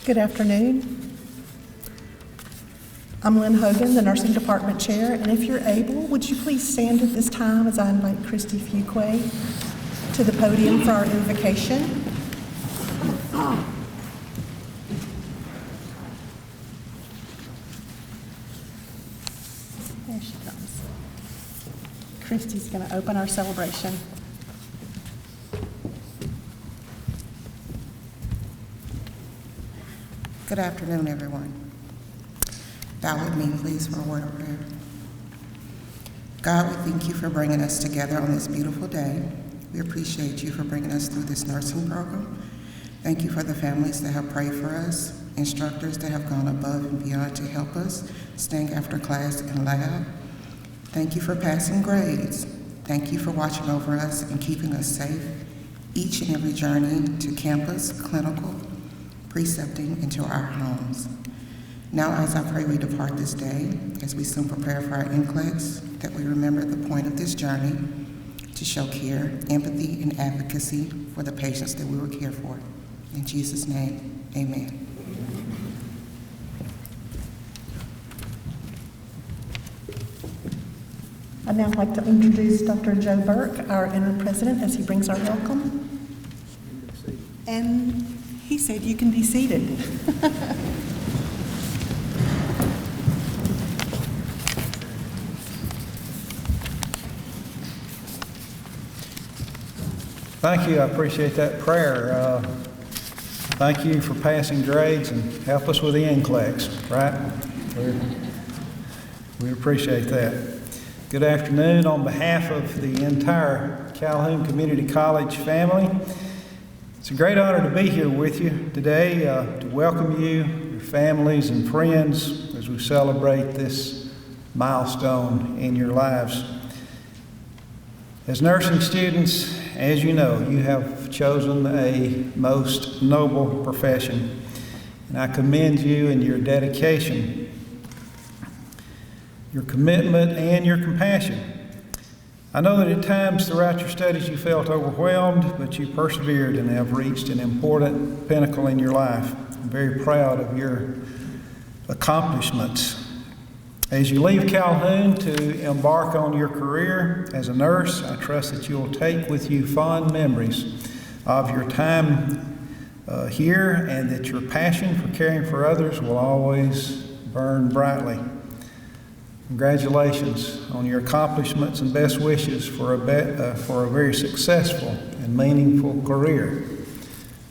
Good afternoon. I'm Lynn Hogan, the Nursing Department Chair, and if you're able, would you please stand at this time as I invite Christy Fuquay to the podium for our invocation. There she comes. Christy's going to open our celebration. Good afternoon, everyone. Bow with me, please, for a word of prayer. God, we thank you for bringing us together on this beautiful day. We appreciate you for bringing us through this nursing program. Thank you for the families that have prayed for us, instructors that have gone above and beyond to help us, staying after class and lab. Thank you for passing grades. Thank you for watching over us and keeping us safe each and every journey to campus, clinical, precepting into our homes. Now, as I pray we depart this day, as we soon prepare for our NCLEX, that we remember the point of this journey to show care, empathy, and advocacy for the patients that we will care for. In Jesus' name, amen. I'd now like to introduce Dr. Joe Burke, our interim president, as he brings our welcome. And he said you can be seated. Thank you. I appreciate that prayer. Thank you for passing grades and help us with the NCLEX, right? We appreciate that. Good afternoon. On behalf of the entire Calhoun Community College family, it's a great honor to be here with you today to welcome you, your families and friends as we celebrate this milestone in your lives. As nursing students, as you know, you have chosen a most noble profession, and I commend you in your dedication, your commitment, and your compassion. I know that at times throughout your studies you felt overwhelmed, but you persevered and have reached an important pinnacle in your life. I'm very proud of your accomplishments. As you leave Calhoun to embark on your career as a nurse, I trust that you will take with you fond memories of your time here, and that your passion for caring for others will always burn brightly. Congratulations on your accomplishments and best wishes for a very successful and meaningful career.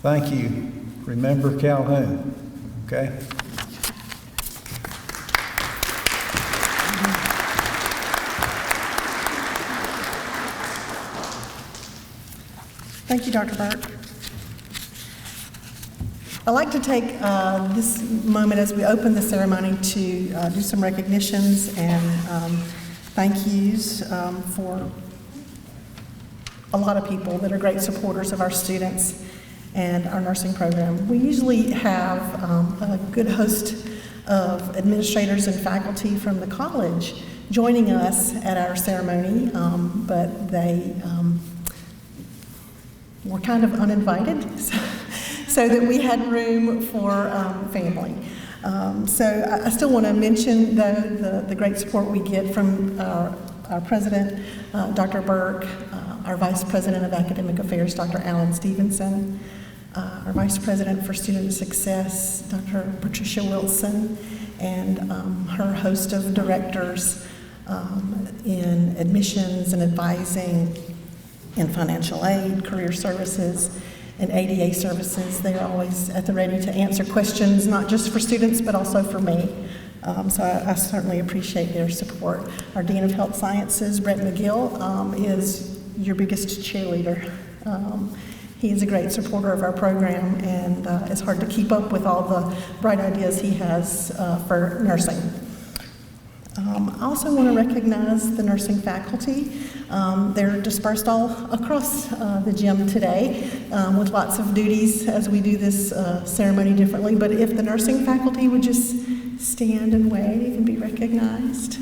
Thank you. Remember Calhoun, okay? Thank you, Dr. Burke. I'd like to take this moment as we open the ceremony to do some recognitions and thank yous for a lot of people that are great supporters of our students and our nursing program. We usually have a good host of administrators and faculty from the college joining us at our ceremony, but they were kind of uninvited. So that we had room for family. So I still want to mention the great support we get from our president, Dr. Burke, our vice president of academic affairs, Dr. Alan Stevenson, our vice president for student success, Dr. Patricia Wilson, and her host of directors in admissions and advising, in financial aid, career services, and ADA services. They are always at the ready to answer questions, not just for students, but also for me. So I certainly appreciate their support. Our Dean of Health Sciences, Brett McGill, is your biggest cheerleader. He is a great supporter of our program, and it's hard to keep up with all the bright ideas he has for nursing. I also want to recognize the nursing faculty. They're dispersed all across the gym today with lots of duties as we do this ceremony differently. But if the nursing faculty would just stand and wave and be recognized.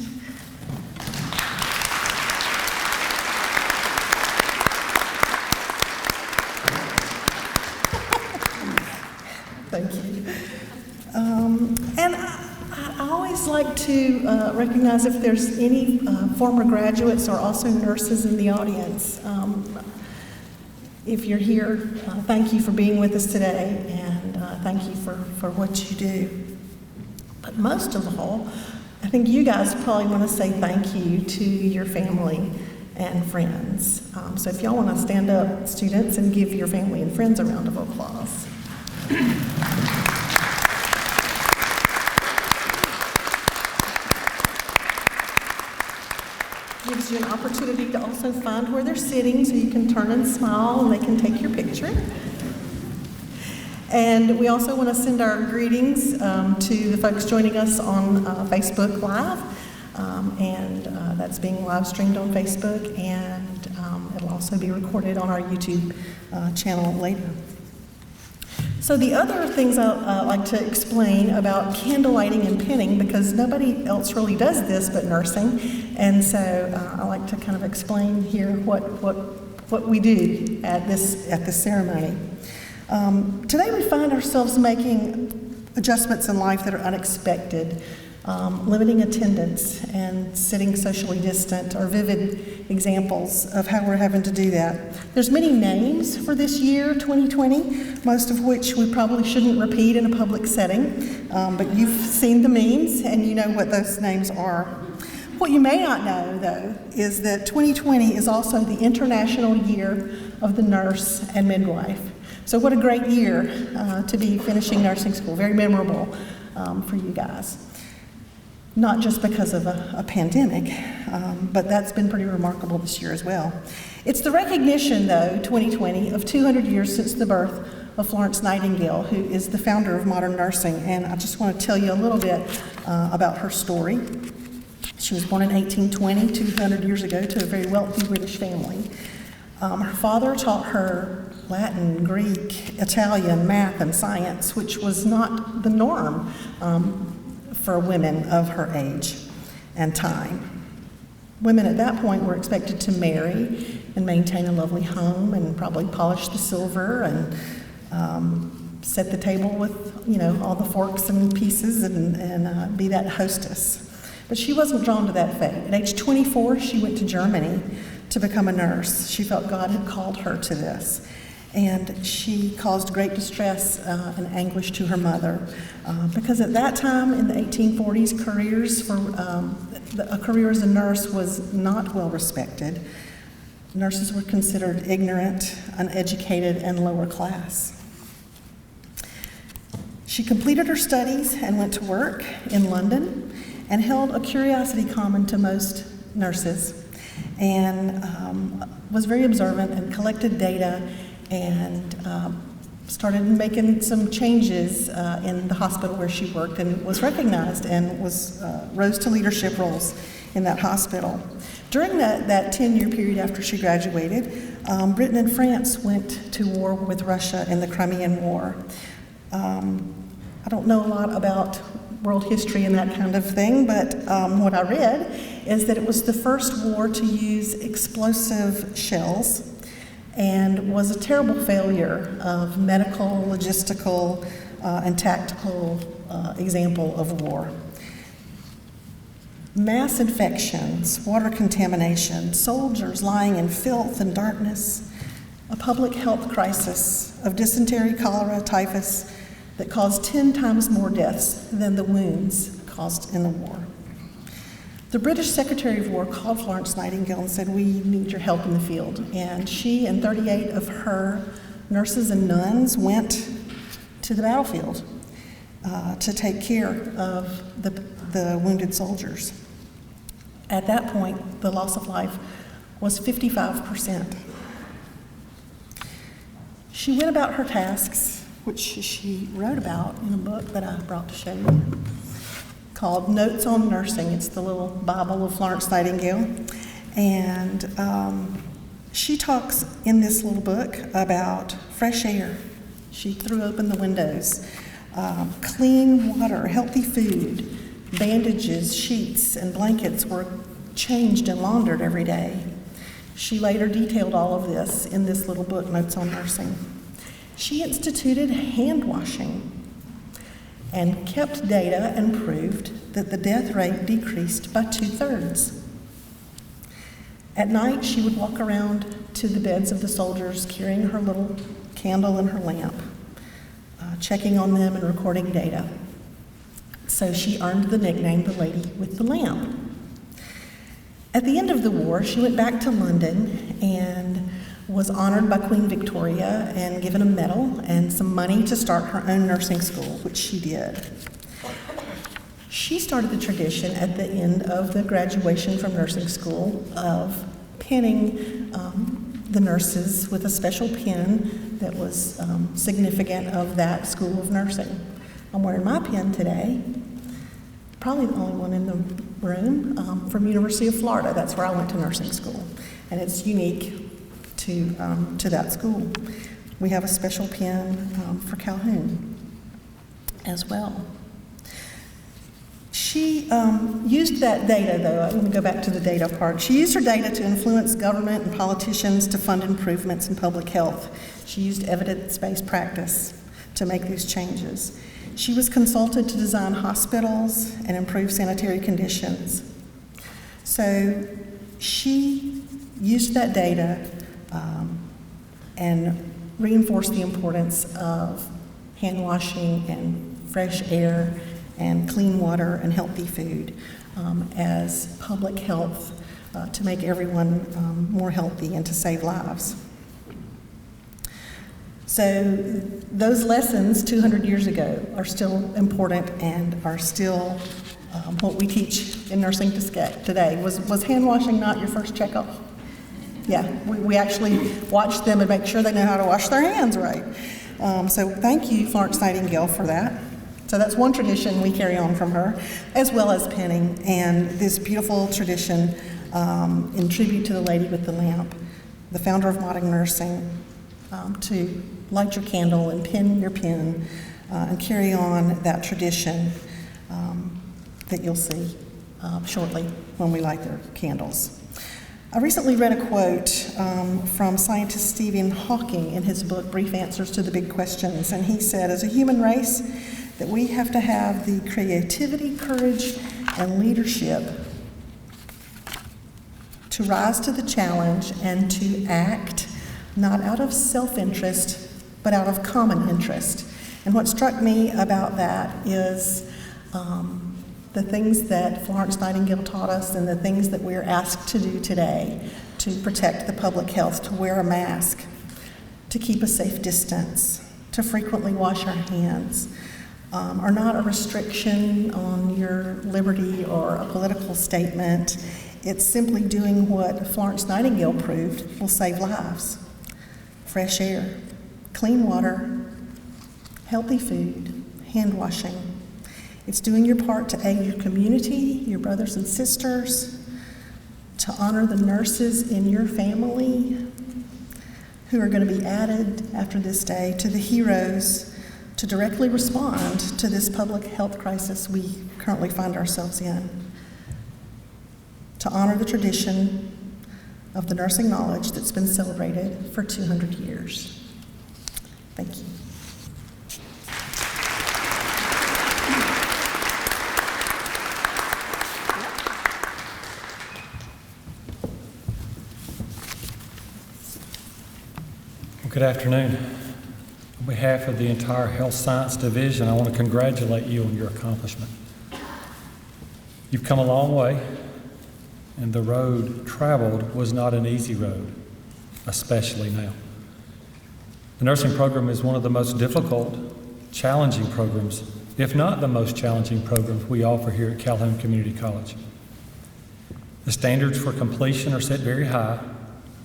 Thank you. like to recognize if there's any former graduates or also nurses in the audience. If you're here, thank you for being with us today, and thank you for what you do. But most of all, I think you guys probably want to say thank you to your family and friends. So if y'all want to stand up, students, and give your family and friends a round of applause. Gives you an opportunity to also find where they're sitting so you can turn and smile and they can take your picture. And we also want to send our greetings to the folks joining us on Facebook Live. That's being live streamed on Facebook, and it'll also be recorded on our YouTube channel later. So the other things I like to explain about candlelighting and pinning, because nobody else really does this but nursing, and so I like to kind of explain here what we do at this ceremony. Today we find ourselves making adjustments in life that are unexpected. Limiting attendance and sitting socially distant are vivid examples of how we're having to do that. There's many names for this year, 2020, most of which we probably shouldn't repeat in a public setting, but you've seen the memes and you know what those names are. What you may not know, though, is that 2020 is also the International Year of the Nurse and Midwife. So what a great year to be finishing nursing school, very memorable for you guys. Not just because of a pandemic, but that's been pretty remarkable this year as well. It's the recognition, though, 2020, of 200 years since the birth of Florence Nightingale, who is the founder of modern nursing, and I just want to tell you a little bit about her story. She was born in 1820, 200 years ago, to a very wealthy British family. Her father taught her Latin, Greek, Italian, math, and science, which was not the norm for women of her age and time. Women at that point were expected to marry and maintain a lovely home and probably polish the silver and set the table with, all the forks and pieces and be that hostess. But she wasn't drawn to that fate. At age 24, she went to Germany to become a nurse. She felt God had called her to this. And she caused great distress and anguish to her mother because at that time in the 1840s, a career as a nurse was not well respected. Nurses were considered ignorant, uneducated, and lower class. She completed her studies and went to work in London and held a curiosity common to most nurses, and was very observant and collected data and started making some changes in the hospital where she worked, and was recognized and rose to leadership roles in that hospital. During that 10-year period after she graduated, Britain and France went to war with Russia in the Crimean War. I don't know a lot about world history and that kind of thing, but what I read is that it was the first war to use explosive shells and was a terrible failure of medical, logistical, and tactical example of war. Mass infections, water contamination, soldiers lying in filth and darkness, a public health crisis of dysentery, cholera, typhus that caused 10 times more deaths than the wounds caused in the war. The British Secretary of War called Florence Nightingale and said, "We need your help in the field." And she and 38 of her nurses and nuns went to the battlefield to take care of the wounded soldiers. At that point, the loss of life was 55%. She went about her tasks, which she wrote about in a book that I brought to show you, called Notes on Nursing. It's the little Bible of Florence Nightingale. And she talks in this little book about fresh air. She threw open the windows, clean water, healthy food, bandages, sheets, and blankets were changed and laundered every day. She later detailed all of this in this little book, Notes on Nursing. She instituted hand washing and kept data and proved that the death rate decreased by 2/3. At night, she would walk around to the beds of the soldiers carrying her little candle and her lamp, checking on them and recording data. So she earned the nickname the Lady with the Lamp. At the end of the war, she went back to London and was honored by Queen Victoria and given a medal and some money to start her own nursing school, which she did. She started the tradition at the end of the graduation from nursing school of pinning the nurses with a special pin that was significant of that school of nursing. I'm wearing my pin today, probably the only one in the room, from University of Florida. That's where I went to nursing school, and it's unique to that school. We have a special pin for Calhoun as well. She used that data, though. I'm going to go back to the data part. She used her data to influence government and politicians to fund improvements in public health. She used evidence-based practice to make these changes. She was consulted to design hospitals and improve sanitary conditions. So she used that data and reinforced the importance of hand washing and fresh air and clean water and healthy food as public health to make everyone more healthy and to save lives. So those lessons 200 years ago are still important and are still what we teach in nursing today. Was hand washing not your first checkup? Yeah, we actually watch them and make sure they know how to wash their hands right. So thank you, Florence Nightingale, for that. So that's one tradition we carry on from her, as well as pinning, and this beautiful tradition in tribute to the Lady with the Lamp, the founder of modern nursing, to light your candle and pin your pin and carry on that tradition that you'll see shortly when we light their candles. I recently read a quote from scientist Stephen Hawking in his book, Brief Answers to the Big Questions, and he said, as a human race, that we have to have the creativity, courage, and leadership to rise to the challenge and to act not out of self-interest, but out of common interest. And what struck me about that is the things that Florence Nightingale taught us and the things that we're asked to do today to protect the public health, to wear a mask, to keep a safe distance, to frequently wash our hands, are not a restriction on your liberty or a political statement. It's simply doing what Florence Nightingale proved will save lives. Fresh air, clean water, healthy food, hand washing. It's doing your part to aid your community, your brothers and sisters, to honor the nurses in your family who are going to be added after this day, to the heroes, to directly respond to this public health crisis we currently find ourselves in, to honor the tradition of the nursing knowledge that's been celebrated for 200 years. Thank you. Good afternoon. On behalf of the entire Health Science Division, I want to congratulate you on your accomplishment. You've come a long way, and the road traveled was not an easy road, especially now. The nursing program is one of the most difficult, challenging programs, if not the most challenging programs we offer here at Calhoun Community College. The standards for completion are set very high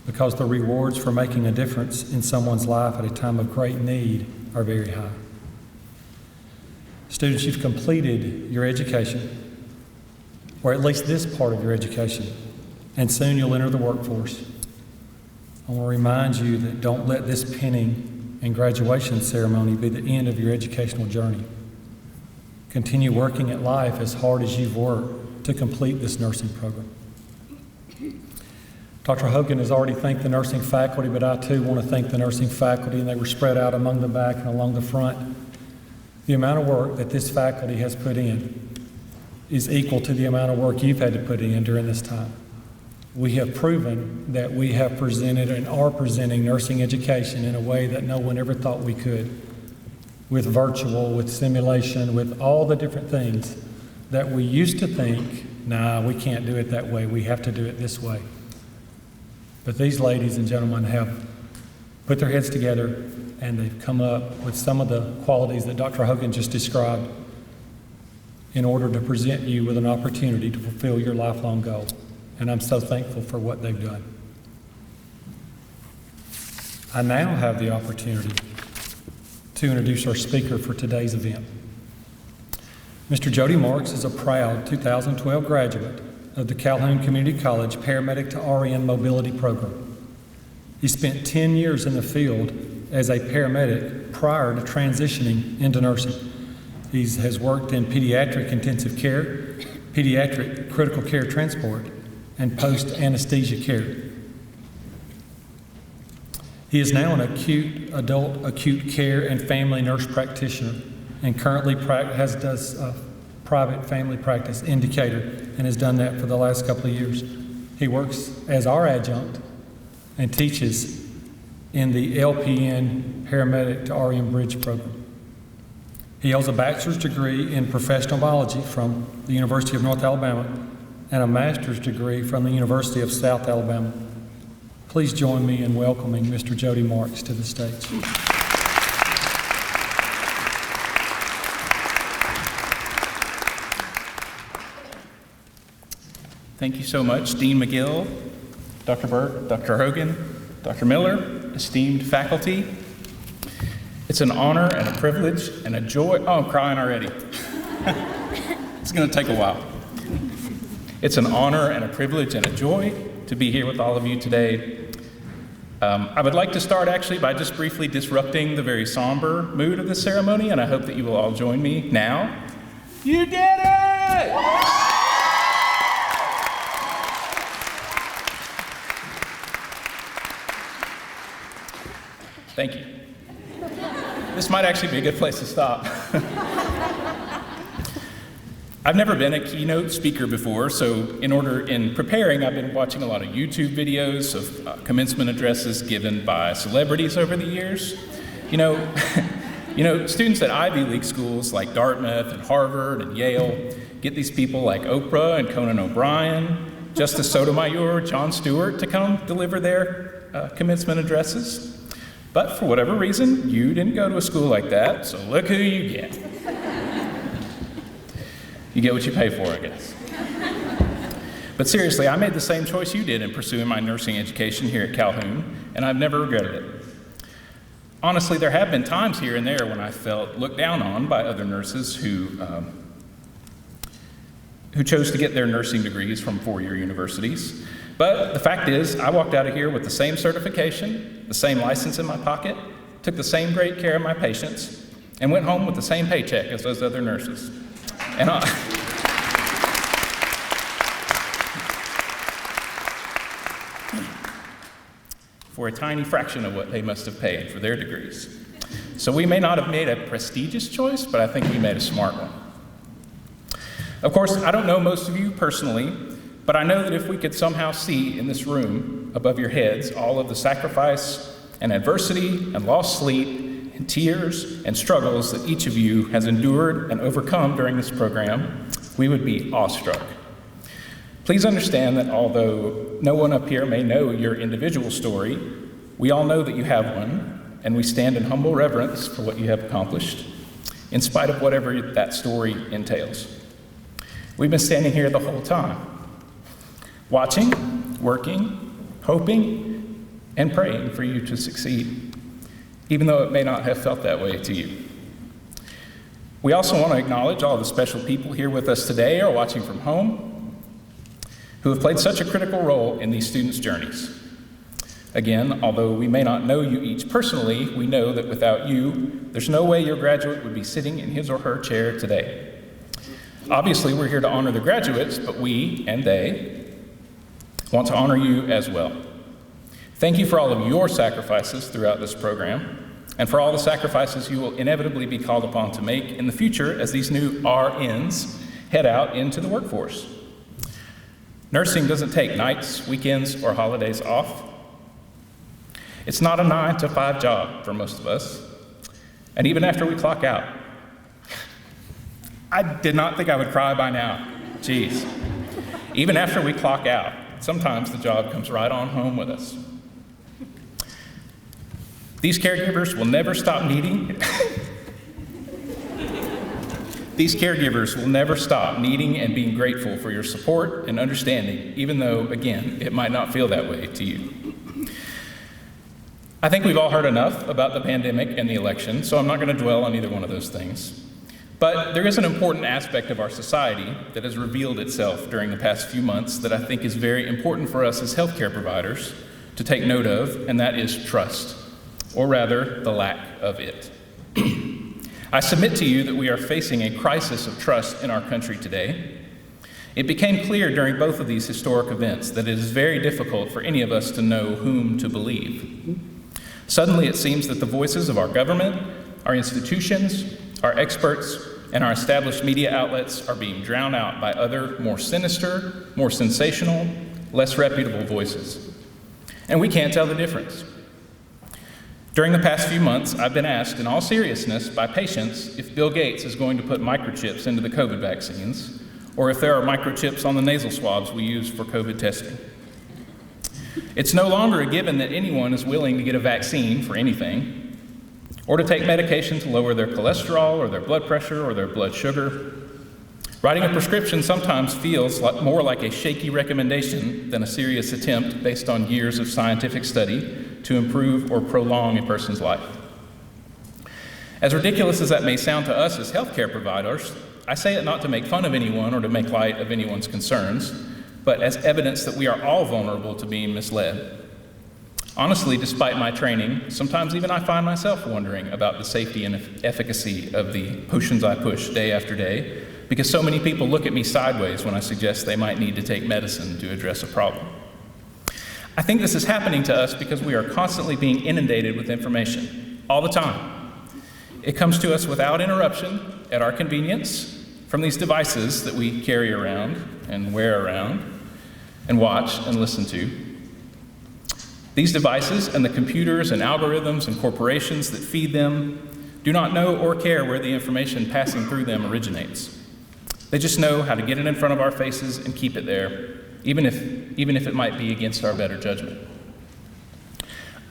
because the rewards for making a difference in someone's life at a time of great need are very high. Students, you've completed your education, or at least this part of your education, and soon you'll enter the workforce. I want to remind you that don't let this pinning and graduation ceremony be the end of your educational journey. Continue working at life as hard as you've worked to complete this nursing program. Dr. Hogan has already thanked the nursing faculty, but I too want to thank the nursing faculty, and they were spread out among the back and along the front. The amount of work that this faculty has put in is equal to the amount of work you've had to put in during this time. We have proven that we have presented and are presenting nursing education in a way that no one ever thought we could, with virtual, with simulation, with all the different things that we used to think, nah, we can't do it that way, we have to do it this way. But these ladies and gentlemen have put their heads together and they've come up with some of the qualities that Dr. Hogan just described in order to present you with an opportunity to fulfill your lifelong goal. And I'm so thankful for what they've done. I now have the opportunity to introduce our speaker for today's event. Mr. Jody Marks is a proud 2012 graduate of the Calhoun Community College Paramedic to RN Mobility Program. He spent 10 years in the field as a paramedic prior to transitioning into nursing. He has worked in pediatric intensive care, pediatric critical care transport, and post-anesthesia care. He is now an adult acute care and family nurse practitioner and currently does private family practice in Decatur and has done that for the last couple of years. He works as our adjunct and teaches in the LPN Paramedic to RN Bridge program. He holds a bachelor's degree in professional biology from the University of North Alabama and a master's degree from the University of South Alabama. Please join me in welcoming Mr. Jody Marks to the stage. Thank you so much, Dean McGill, Dr. Burke, Dr. Hogan, Dr. Miller, esteemed faculty. It's an honor and a privilege and a joy. Oh, I'm crying already. It's going to take a while. It's an honor and a privilege and a joy to be here with all of you today. I would like to start actually by just briefly disrupting the very somber mood of this ceremony, and I hope that you will all join me now. You did it! Thank you. This might actually be a good place to stop. I've never been a keynote speaker before, so in preparing, I've been watching a lot of YouTube videos of commencement addresses given by celebrities over the years. You know, students at Ivy League schools like Dartmouth and Harvard and Yale get these people like Oprah and Conan O'Brien, Justice Sotomayor, Jon Stewart to come deliver their commencement addresses. But for whatever reason, you didn't go to a school like that, so look who you get. You get what you pay for, I guess. But seriously, I made the same choice you did in pursuing my nursing education here at Calhoun, and I've never regretted it. Honestly, there have been times here and there when I felt looked down on by other nurses who chose to get their nursing degrees from four-year universities. But the fact is, I walked out of here with the same certification, the same license in my pocket, took the same great care of my patients, and went home with the same paycheck as those other nurses. And for a tiny fraction of what they must have paid for their degrees. So we may not have made a prestigious choice, but I think we made a smart one. Of course, I don't know most of you personally, but I know that if we could somehow see in this room above your heads all of the sacrifice and adversity and lost sleep and tears and struggles that each of you has endured and overcome during this program, we would be awestruck. Please understand that although no one up here may know your individual story, we all know that you have one, and we stand in humble reverence for what you have accomplished, in spite of whatever that story entails. We've been standing here the whole time, watching, working, hoping, and praying for you to succeed, even though it may not have felt that way to you. We also want to acknowledge all the special people here with us today or watching from home who have played such a critical role in these students' journeys. Again, although we may not know you each personally, we know that without you, there's no way your graduate would be sitting in his or her chair today. Obviously, we're here to honor the graduates, but we and they want to honor you as well. Thank you for all of your sacrifices throughout this program, and for all the sacrifices you will inevitably be called upon to make in the future as these new RNs head out into the workforce. Nursing doesn't take nights, weekends, or holidays off. It's not a 9-to-5 job for most of us. And even after we clock out, I did not think I would cry by now. Jeez. Even after we clock out, sometimes the job comes right on home with us. These caregivers will never stop needing and being grateful for your support and understanding, even though, again, it might not feel that way to you. I think we've all heard enough about the pandemic and the election, so I'm not going to dwell on either one of those things. But there is an important aspect of our society that has revealed itself during the past few months that I think is very important for us as healthcare providers to take note of, and that is trust, or rather, the lack of it. I submit to you that we are facing a crisis of trust in our country today. It became clear during both of these historic events that it is very difficult for any of us to know whom to believe. Suddenly, it seems that the voices of our government, our institutions, our experts, and our established media outlets are being drowned out by other, more sinister, more sensational, less reputable voices. And we can't tell the difference. During the past few months, I've been asked in all seriousness by patients if Bill Gates is going to put microchips into the COVID vaccines, or if there are microchips on the nasal swabs we use for COVID testing. It's no longer a given that anyone is willing to get a vaccine for anything, or to take medication to lower their cholesterol, or their blood pressure, or their blood sugar. Writing a prescription sometimes feels more like a shaky recommendation than a serious attempt based on years of scientific study to improve or prolong a person's life. As ridiculous as that may sound to us as healthcare providers, I say it not to make fun of anyone or to make light of anyone's concerns, but as evidence that we are all vulnerable to being misled. Honestly, despite my training, sometimes even I find myself wondering about the safety and efficacy of the potions I push day after day, because so many people look at me sideways when I suggest they might need to take medicine to address a problem. I think this is happening to us because we are constantly being inundated with information, all the time. It comes to us without interruption, at our convenience, from these devices that we carry around and wear around and watch and listen to. These devices and the computers and algorithms and corporations that feed them do not know or care where the information passing through them originates. They just know how to get it in front of our faces and keep it there, even if it might be against our better judgment.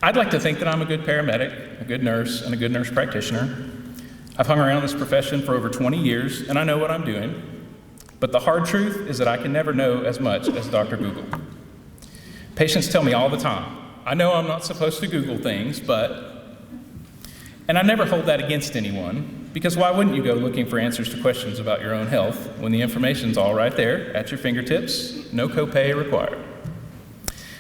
I'd like to think that I'm a good paramedic, a good nurse, and a good nurse practitioner. I've hung around this profession for over 20 years, and I know what I'm doing. But the hard truth is that I can never know as much as Dr. Google. Patients tell me all the time, I know I'm not supposed to Google things, and I never hold that against anyone, because why wouldn't you go looking for answers to questions about your own health when the information's all right there at your fingertips, no copay required?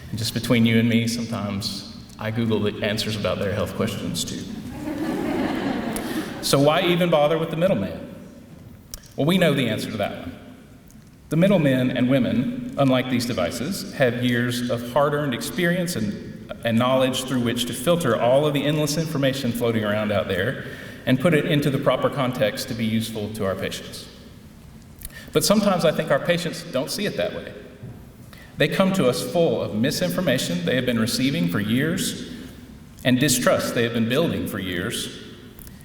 And just between you and me, sometimes I Google the answers about their health questions too. So why even bother with the middleman? Well, we know the answer to that one. The middlemen and women, unlike these devices, have years of hard-earned experience and knowledge through which to filter all of the endless information floating around out there and put it into the proper context to be useful to our patients. But sometimes I think our patients don't see it that way. They come to us full of misinformation they have been receiving for years and distrust they have been building for years.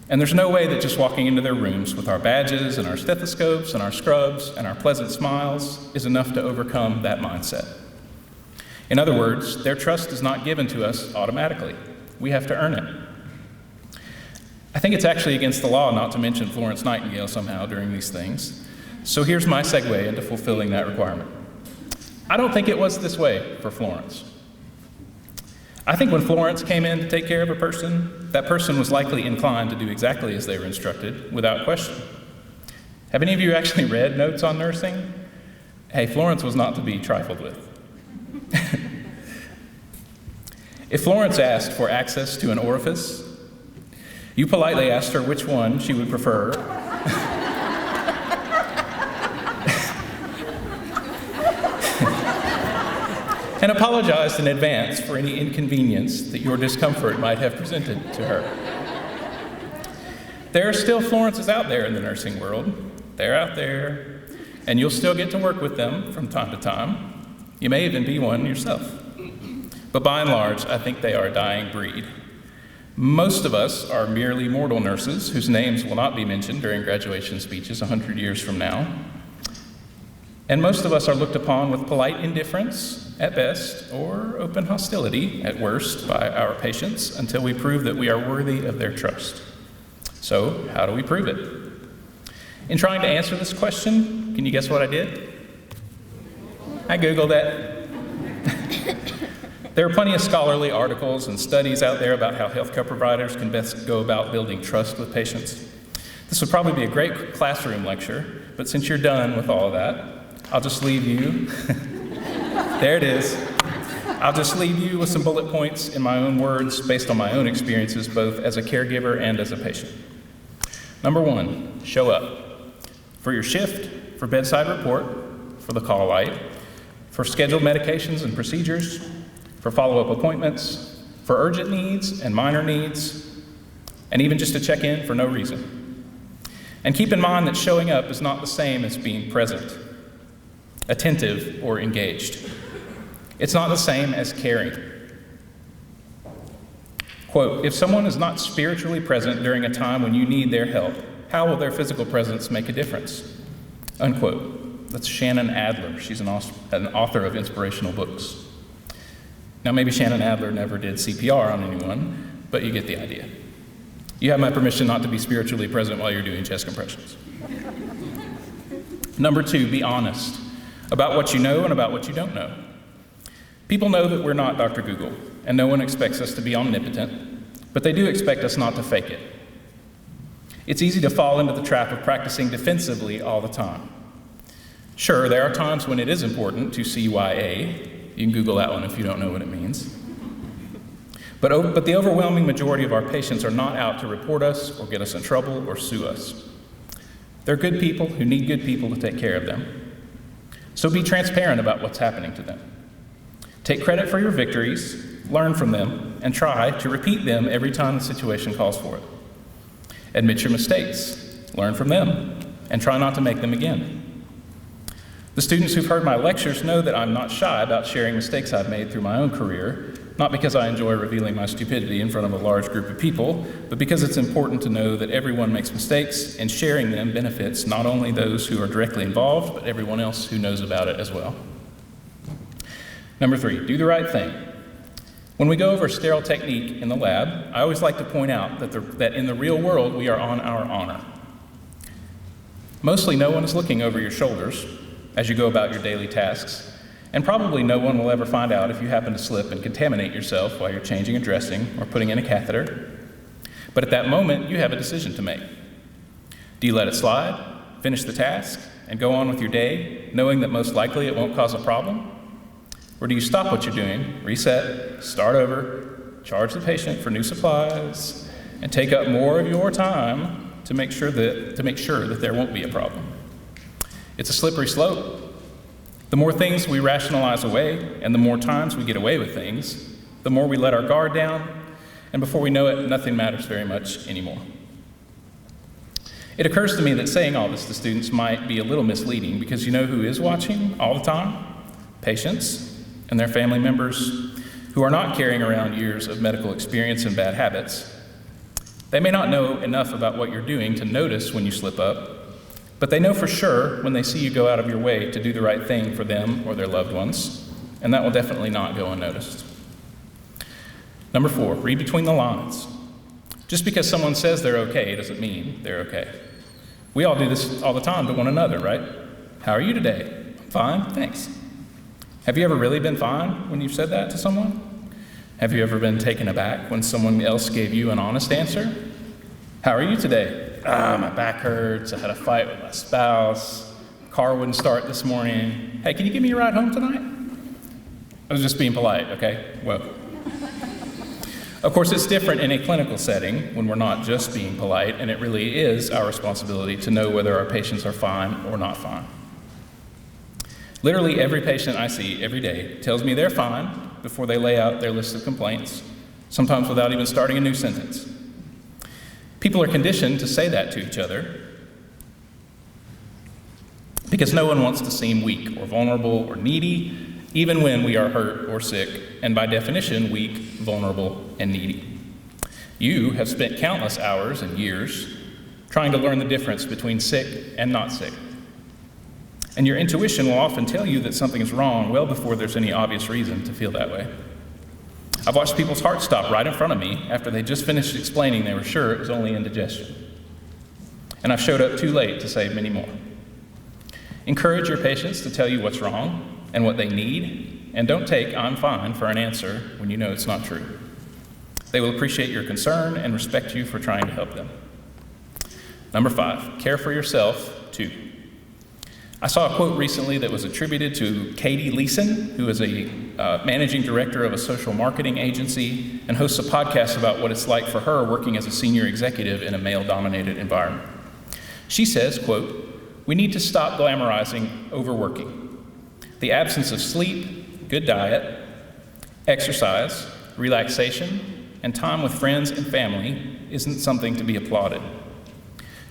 And there's no way that just walking into their rooms with our badges and our stethoscopes and our scrubs and our pleasant smiles is enough to overcome that mindset. In other words, their trust is not given to us automatically. We have to earn it. I think it's actually against the law not to mention Florence Nightingale somehow during these things. So here's my segue into fulfilling that requirement. I don't think it was this way for Florence. I think when Florence came in to take care of a person, that person was likely inclined to do exactly as they were instructed, without question. Have any of you actually read Notes on Nursing? Hey, Florence was not to be trifled with. If Florence asked for access to an orifice, you politely asked her which one she would prefer. And apologized in advance for any inconvenience that your discomfort might have presented to her. There are still Florences out there in the nursing world. They're out there, and you'll still get to work with them from time to time. You may even be one yourself. But by and large, I think they are a dying breed. Most of us are merely mortal nurses whose names will not be mentioned during graduation speeches 100 years from now. And most of us are looked upon with polite indifference at best, or open hostility at worst by our patients until we prove that we are worthy of their trust. So, how do we prove it? In trying to answer this question, can you guess what I did? I Googled it. There are plenty of scholarly articles and studies out there about how healthcare providers can best go about building trust with patients. This would probably be a great classroom lecture, but since you're done with all of that, I'll just leave you, there it is. I'll just leave you with some bullet points in my own words based on my own experiences, both as a caregiver and as a patient. Number 1, show up. For your shift, for bedside report, for the call light, for scheduled medications and procedures, for follow-up appointments, for urgent needs and minor needs, and even just to check in for no reason. And keep in mind that showing up is not the same as being present, attentive, or engaged. It's not the same as caring. Quote, if someone is not spiritually present during a time when you need their help, how will their physical presence make a difference? Unquote. That's Shannon Adler. She's an author of inspirational books. Now, maybe Shannon Adler never did CPR on anyone, but you get the idea. You have my permission not to be spiritually present while you're doing chest compressions. Number 2, be honest about what you know and about what you don't know. People know that we're not Dr. Google, and no one expects us to be omnipotent, but they do expect us not to fake it. It's easy to fall into the trap of practicing defensively all the time. Sure, there are times when it is important to CYA. You can Google that one if you don't know what it means. But the overwhelming majority of our patients are not out to report us or get us in trouble or sue us. They're good people who need good people to take care of them. So be transparent about what's happening to them. Take credit for your victories, learn from them, and try to repeat them every time the situation calls for it. Admit your mistakes, learn from them, and try not to make them again. The students who've heard my lectures know that I'm not shy about sharing mistakes I've made through my own career, not because I enjoy revealing my stupidity in front of a large group of people, but because it's important to know that everyone makes mistakes, and sharing them benefits not only those who are directly involved, but everyone else who knows about it as well. Number 3, do the right thing. When we go over sterile technique in the lab, I always like to point out that in the real world, we are on our honor. Mostly no one is looking over your shoulders as you go about your daily tasks, and probably no one will ever find out if you happen to slip and contaminate yourself while you're changing a dressing or putting in a catheter. But at that moment, you have a decision to make. Do you let it slide, finish the task, and go on with your day, knowing that most likely it won't cause a problem? Or do you stop what you're doing, reset, start over, charge the patient for new supplies, and take up more of your time to make sure that there won't be a problem? It's a slippery slope. The more things we rationalize away, and the more times we get away with things, the more we let our guard down, and before we know it, nothing matters very much anymore. It occurs to me that saying all this to students might be a little misleading, because you know who is watching all the time? Patients and their family members who are not carrying around years of medical experience and bad habits. They may not know enough about what you're doing to notice when you slip up, but they know for sure when they see you go out of your way to do the right thing for them or their loved ones, and that will definitely not go unnoticed. Number 4, read between the lines. Just because someone says they're okay doesn't mean they're okay. We all do this all the time to one another, right? How are you today? Fine, thanks. Have you ever really been fine when you've said that to someone? Have you ever been taken aback when someone else gave you an honest answer? How are you today? My back hurts, I had a fight with my spouse, car wouldn't start this morning. Hey, can you give me a ride home tonight? I was just being polite, okay? Whoa. Of course, it's different in a clinical setting when we're not just being polite, and it really is our responsibility to know whether our patients are fine or not fine. Literally every patient I see every day tells me they're fine before they lay out their list of complaints, sometimes without even starting a new sentence. People are conditioned to say that to each other. because no one wants to seem weak or vulnerable or needy, even when we are hurt or sick, and by definition, weak, vulnerable, and needy. You have spent countless hours and years trying to learn the difference between sick and not sick. And your intuition will often tell you that something is wrong well before there's any obvious reason to feel that way. I've watched people's hearts stop right in front of me after they just finished explaining they were sure it was only indigestion. And I've showed up too late to save many more. Encourage your patients to tell you what's wrong and what they need, and don't take "I'm fine" for an answer when you know it's not true. They will appreciate your concern and respect you for trying to help them. Number 5, care for yourself too. I saw a quote recently that was attributed to Katie Leeson, who is a managing director of a social marketing agency and hosts a podcast about what it's like for her working as a senior executive in a male-dominated environment. She says, quote, "We need to stop glamorizing overworking. The absence of sleep, good diet, exercise, relaxation, and time with friends and family isn't something to be applauded.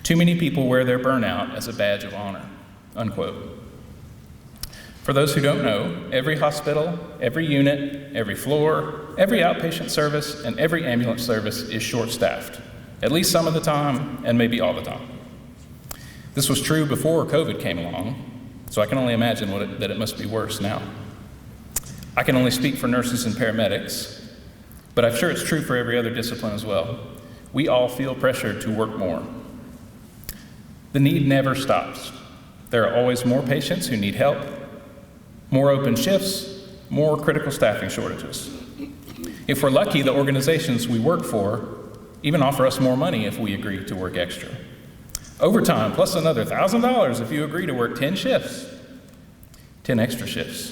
Too many people wear their burnout as a badge of honor," unquote. For those who don't know, every hospital, every unit, every floor, every outpatient service, and every ambulance service is short-staffed, at least some of the time, and maybe all the time. This was true before COVID came along, so I can only imagine that it must be worse now. I can only speak for nurses and paramedics, but I'm sure it's true for every other discipline as well. We all feel pressured to work more. The need never stops. There are always more patients who need help, more open shifts, more critical staffing shortages. If we're lucky, the organizations we work for even offer us more money if we agree to work extra. Overtime plus another $1,000 if you agree to work 10 shifts, 10 extra shifts.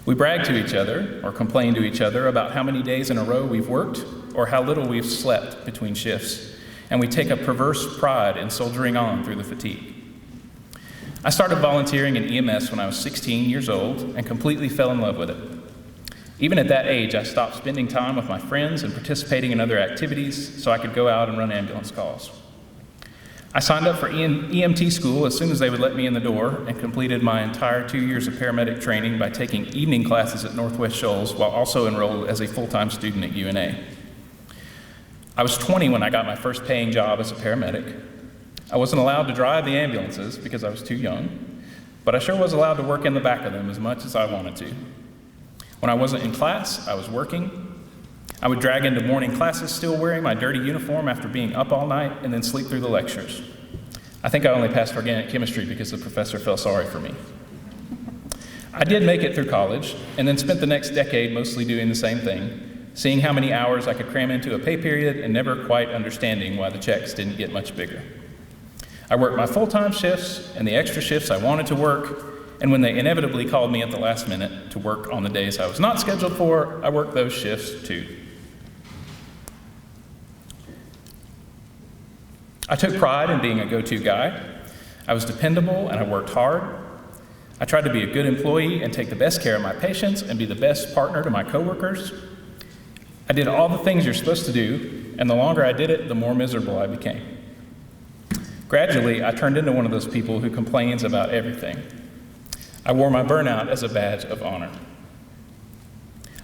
We brag to each other or complain to each other about how many days in a row we've worked or how little we've slept between shifts, and we take a perverse pride in soldiering on through the fatigue. I started volunteering in EMS when I was 16 years old and completely fell in love with it. Even at that age, I stopped spending time with my friends and participating in other activities so I could go out and run ambulance calls. I signed up for EMT school as soon as they would let me in the door and completed my entire 2 years of paramedic training by taking evening classes at Northwest Shoals while also enrolled as a full-time student at UNA. I was 20 when I got my first paying job as a paramedic. I wasn't allowed to drive the ambulances because I was too young, but I sure was allowed to work in the back of them as much as I wanted to. When I wasn't in class, I was working. I would drag into morning classes still wearing my dirty uniform after being up all night and then sleep through the lectures. I think I only passed organic chemistry because the professor felt sorry for me. I did make it through college and then spent the next decade mostly doing the same thing, seeing how many hours I could cram into a pay period and never quite understanding why the checks didn't get much bigger. I worked my full-time shifts and the extra shifts I wanted to work, and when they inevitably called me at the last minute to work on the days I was not scheduled for, I worked those shifts too. I took pride in being a go-to guy. I was dependable and I worked hard. I tried to be a good employee and take the best care of my patients and be the best partner to my coworkers. I did all the things you're supposed to do, and the longer I did it, the more miserable I became. Gradually, I turned into one of those people who complains about everything. I wore my burnout as a badge of honor.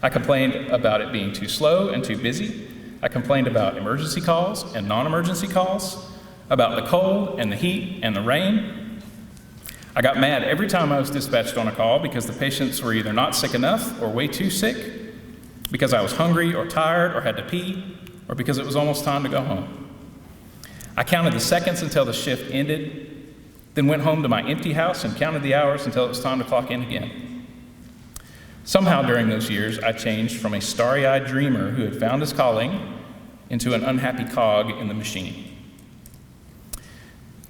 I complained about it being too slow and too busy. I complained about emergency calls and non-emergency calls, about the cold and the heat and the rain. I got mad every time I was dispatched on a call because the patients were either not sick enough or way too sick, because I was hungry or tired or had to pee, or because it was almost time to go home. I counted the seconds until the shift ended, then went home to my empty house and counted the hours until it was time to clock in again. Somehow during those years, I changed from a starry-eyed dreamer who had found his calling into an unhappy cog in the machine.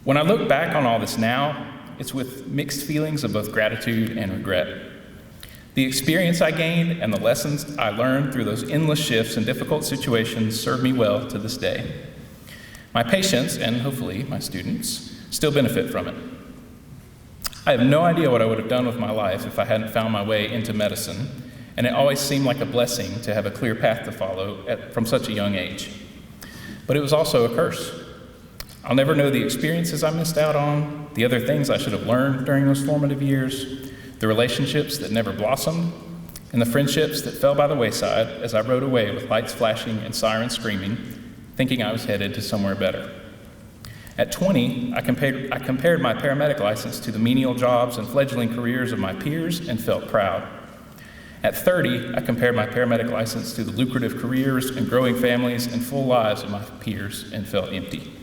When I look back on all this now, it's with mixed feelings of both gratitude and regret. The experience I gained and the lessons I learned through those endless shifts and difficult situations serve me well to this day. My patients, and hopefully my students, still benefit from it. I have no idea what I would have done with my life if I hadn't found my way into medicine, and it always seemed like a blessing to have a clear path to follow from such a young age. But it was also a curse. I'll never know the experiences I missed out on, the other things I should have learned during those formative years, the relationships that never blossomed, and the friendships that fell by the wayside as I rode away with lights flashing and sirens screaming, thinking I was headed to somewhere better. At 20, I compared my paramedic license to the menial jobs and fledgling careers of my peers and felt proud. At 30, I compared my paramedic license to the lucrative careers and growing families and full lives of my peers and felt empty.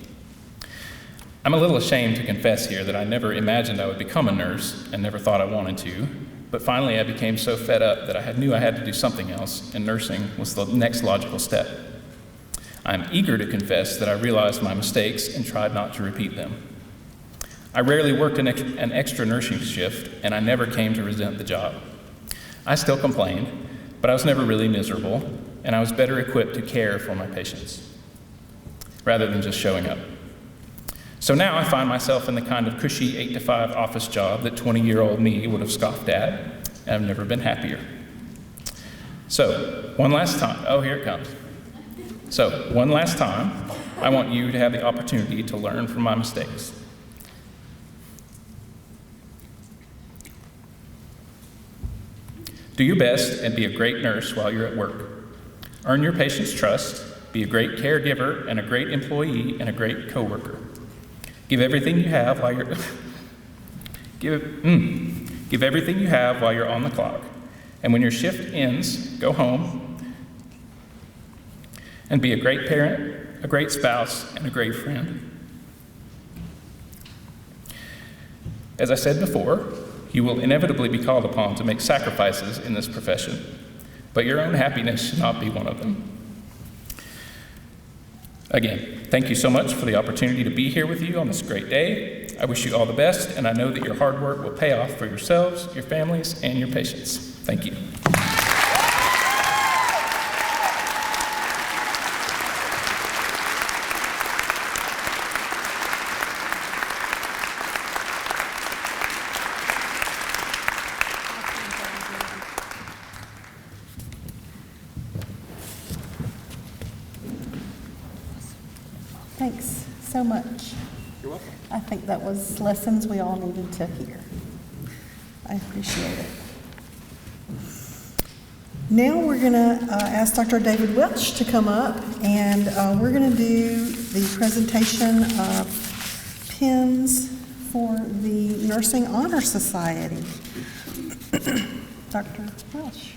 I'm a little ashamed to confess here that I never imagined I would become a nurse and never thought I wanted to, but finally I became so fed up that I knew I had to do something else, and nursing was the next logical step. I'm eager to confess that I realized my mistakes and tried not to repeat them. I rarely worked an extra nursing shift, and I never came to resent the job. I still complained, but I was never really miserable, and I was better equipped to care for my patients, rather than just showing up. So now I find myself in the kind of cushy 8-to-5 office job that 20-year-old me would have scoffed at, and I've never been happier. So, one last time, oh, here it comes. So, one last time, I want you to have the opportunity to learn from my mistakes. Do your best and be a great nurse while you're at work. Earn your patient's trust, be a great caregiver and a great employee and a great coworker. Give everything you have while you're give everything you have while you're on the clock. And when your shift ends, go home and be a great parent, a great spouse, and a great friend. As I said before, you will inevitably be called upon to make sacrifices in this profession, but your own happiness should not be one of them. Again, thank you so much for the opportunity to be here with you on this great day. I wish you all the best, and I know that your hard work will pay off for yourselves, your families, and your patients. Thank you. Thanks so much. You're welcome. I think that was lessons we all needed to hear. I appreciate it. Now we're going to ask Dr. David Welch to come up, and we're going to do the presentation of pins for the Nursing Honor Society. Dr. Welch.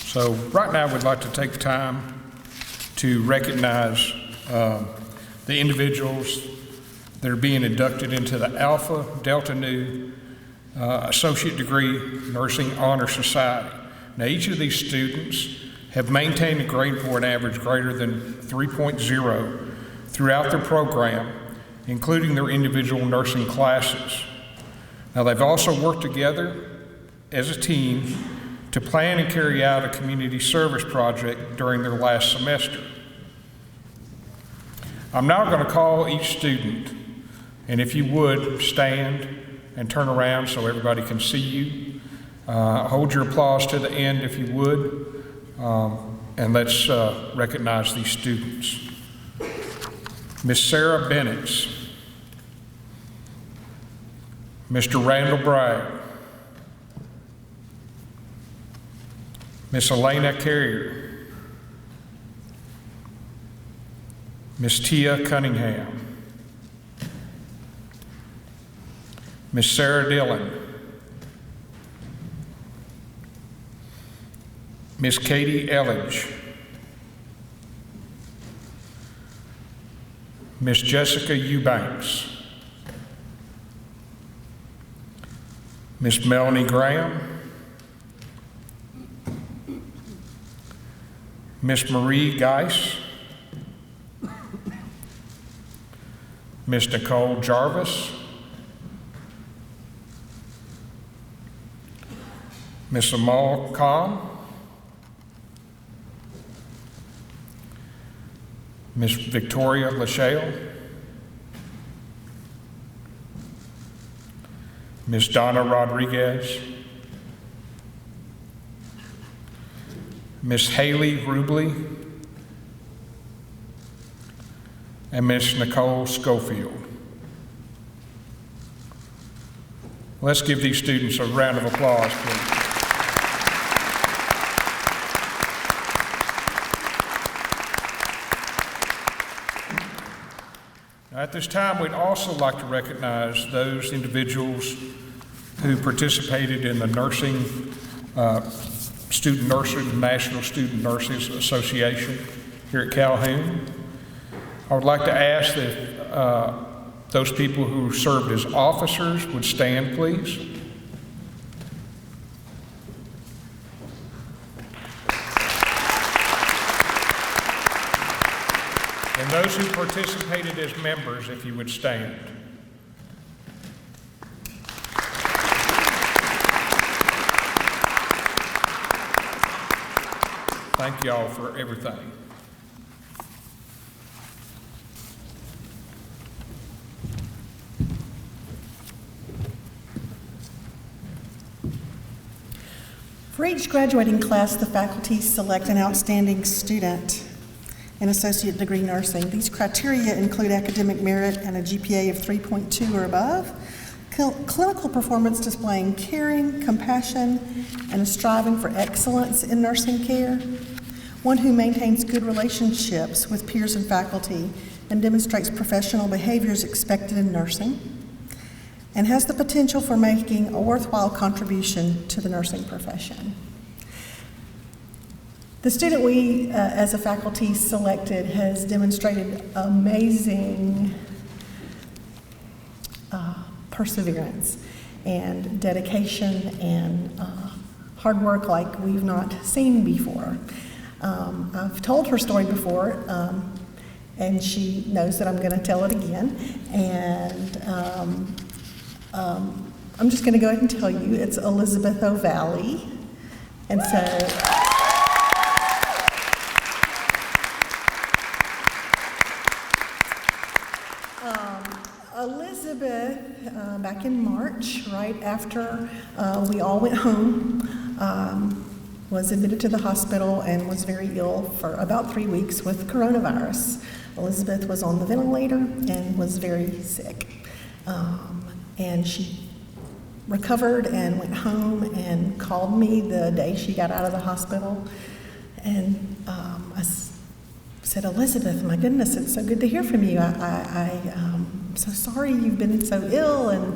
So right now we'd like to take the time to recognize the individuals that are being inducted into the Alpha Delta Nu Associate Degree Nursing Honor Society. Now each of these students have maintained a grade point average greater than 3.0 throughout their program, including their individual nursing classes. Now they've also worked together as a team to plan and carry out a community service project during their last semester. I'm now going to call each student, and if you would, stand and turn around so everybody can see you. Hold your applause to the end if you would, and let's recognize these students. Miss Sarah Bennett, Mr. Randall Bragg, Miss Elena Carrier, Miss Tia Cunningham, Miss Sarah Dillon, Miss Katie Elledge, Miss Jessica Eubanks, Miss Melanie Graham, Miss Marie Geis, Miss Nicole Jarvis, Miss Amal Khan, Miss Victoria Lachelle, Miss Donna Rodriguez, Miss Haley Rubley, and Miss Nicole Schofield. Let's give these students a round of applause, please. Now, at this time, we'd also like to recognize those individuals who participated in the National Student Nurses Association here at Calhoun. I would like to ask that those people who served as officers would stand, please. And those who participated as members, if you would stand. Thank you all for everything. For each graduating class, the faculty select an outstanding student in associate degree nursing. These criteria include academic merit and a GPA of 3.2 or above, clinical performance displaying caring, compassion, and a striving for excellence in nursing care, one who maintains good relationships with peers and faculty and demonstrates professional behaviors expected in nursing, and has the potential for making a worthwhile contribution to the nursing profession. The student we, as a faculty, selected has demonstrated amazing perseverance and dedication and hard work like we've not seen before. I've told her story before, and she knows that I'm going to tell it again. And I'm just going to go ahead and tell you, it's Elizabeth O'Valley. And so, Elizabeth, back in March, right after we all went home, was admitted to the hospital and was very ill for about 3 weeks with coronavirus. Elizabeth was on the ventilator and was very sick. And she recovered and went home and called me the day she got out of the hospital. And I said, Elizabeth, my goodness, it's so good to hear from you. I'm so sorry you've been so ill, and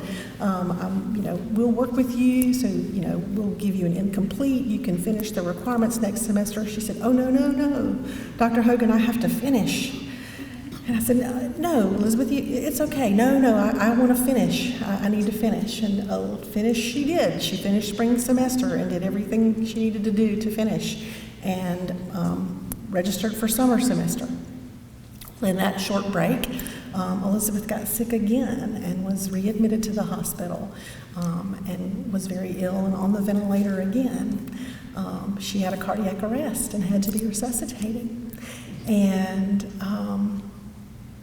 we'll work with you. So we'll give you an incomplete. You can finish the requirements next semester. She said, oh no, Dr. Hogan, I have to finish. And I said, no, Elizabeth, it's okay. No, I want to finish. I need to finish. And finish she did. She finished spring semester and did everything she needed to do to finish, and registered for summer semester. In that short break, Elizabeth got sick again and was readmitted to the hospital, and was very ill and on the ventilator again. She had a cardiac arrest and had to be resuscitated. And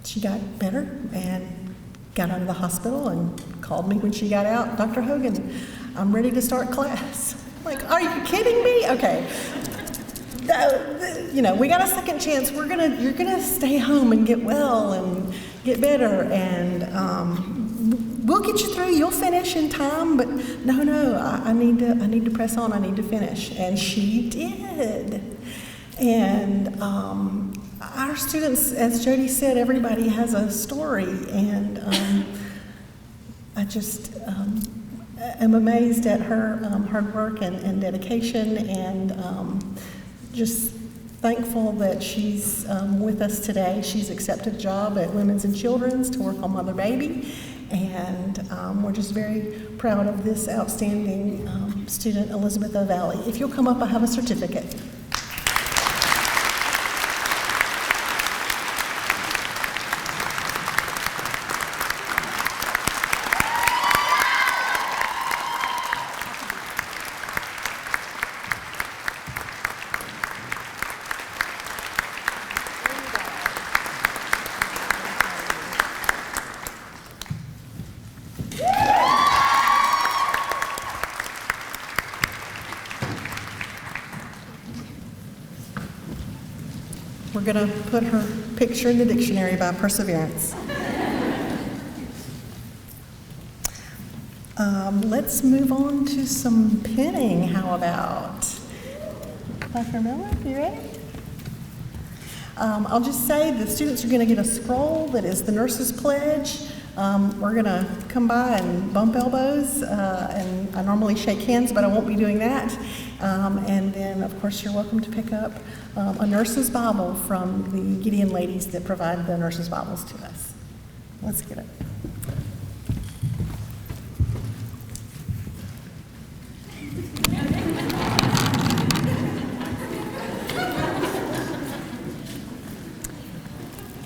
she got better and got out of the hospital and called me when she got out. Dr. Hogan, I'm ready to start class. I'm like, are you kidding me? Okay. We got a second chance. You're gonna stay home and get well and get better, and we'll get you through. You'll finish in time. But no, I need to press on. I need to finish, and she did. And our students, as Jody said, everybody has a story, and I just am amazed at her hard work and dedication, and just thankful that she's with us today. She's accepted a job at Women's and Children's to work on Mother Baby, and we're just very proud of this outstanding student, Elizabeth O'Valley. If you'll come up, I have a certificate. We're going to put her picture in the dictionary by perseverance. Let's move on to some pinning. How about? Dr. Miller, you ready? I'll just say the students are going to get a scroll that is the Nurses Pledge. We're going to come by and bump elbows, and I normally shake hands, but I won't be doing that. And then, of course, you're welcome to pick up a Nurse's Bible from the Gideon ladies that provide the Nurse's Bibles to us. Let's get it.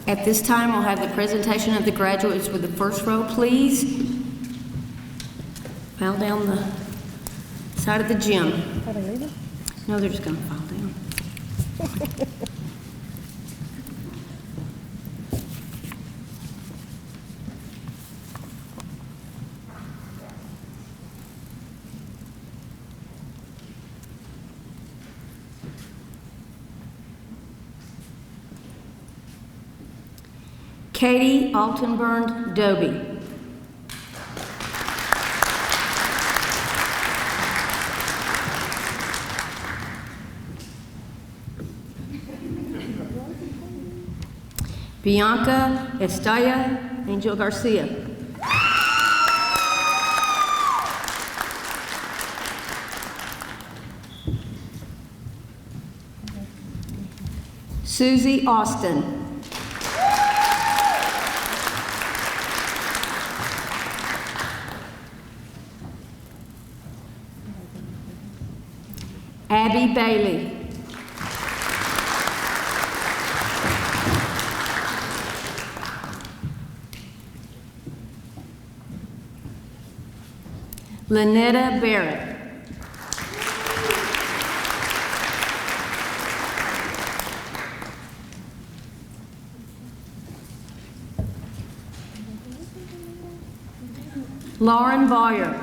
At this time, we'll have the presentation of the graduates with the first row, please. File down the side of the gym. Are they leaving? No, they're just going to file down. Katie Altenburn Doby. Bianca Estalla Angel Garcia. Susie Austin. Abby Bailey. Lynetta Barrett. Lauren Boyer.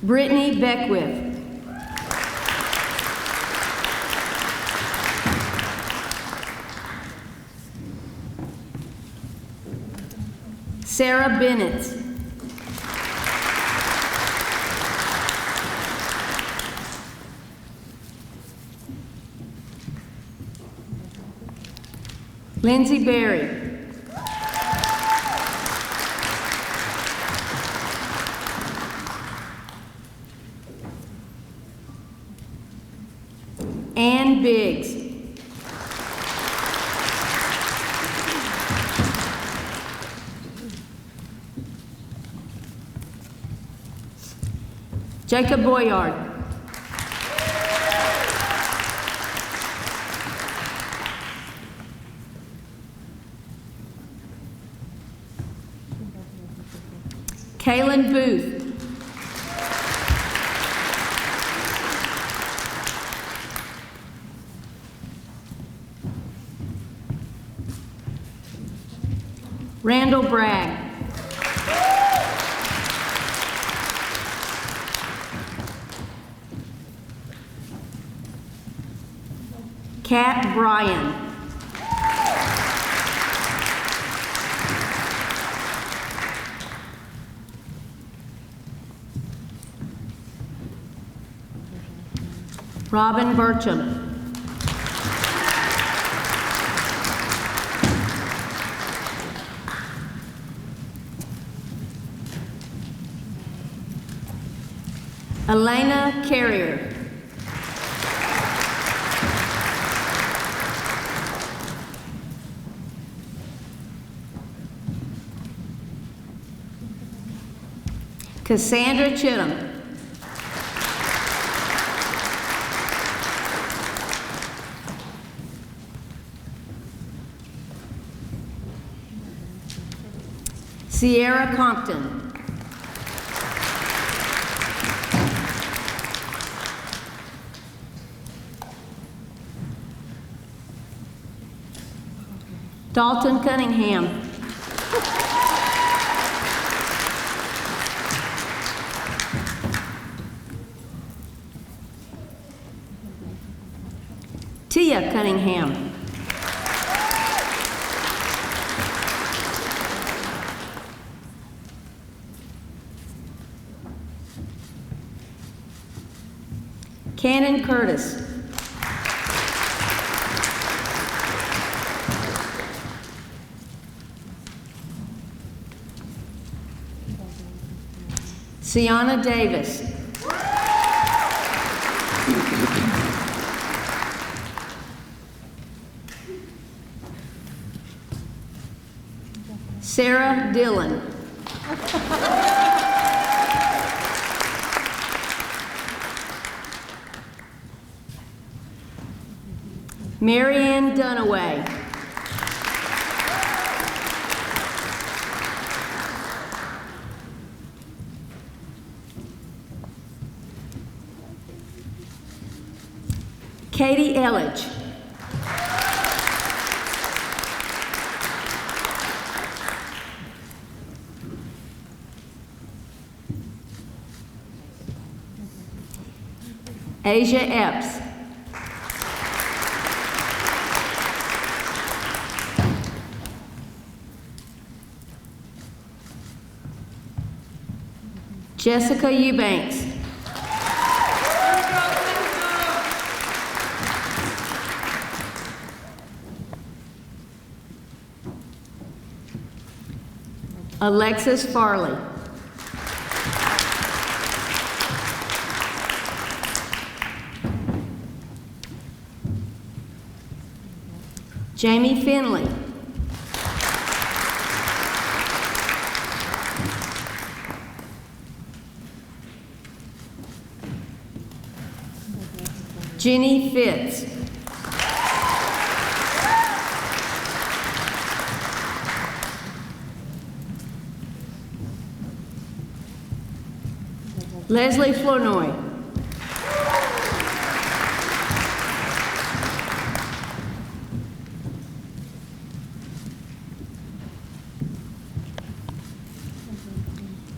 Brittany Beckwith. Sarah Bennett. Lindsay Berry. Ann Biggs. Jacob Boyard. Kaylin Booth. Randall Bragg. Kat Bryan. Robin Burcham. Elena Carrier. Cassandra Chittum. Sierra Compton. Dalton Cunningham. Tia Cunningham. Cannon Curtis. Sienna Davis. Sarah Dillon. Marianne Dunaway. Katie Elledge. Asia Epps. Jessica Eubanks. Alexis Farley. Jamie Finley. Jenny Fitz. Leslie Flournoy.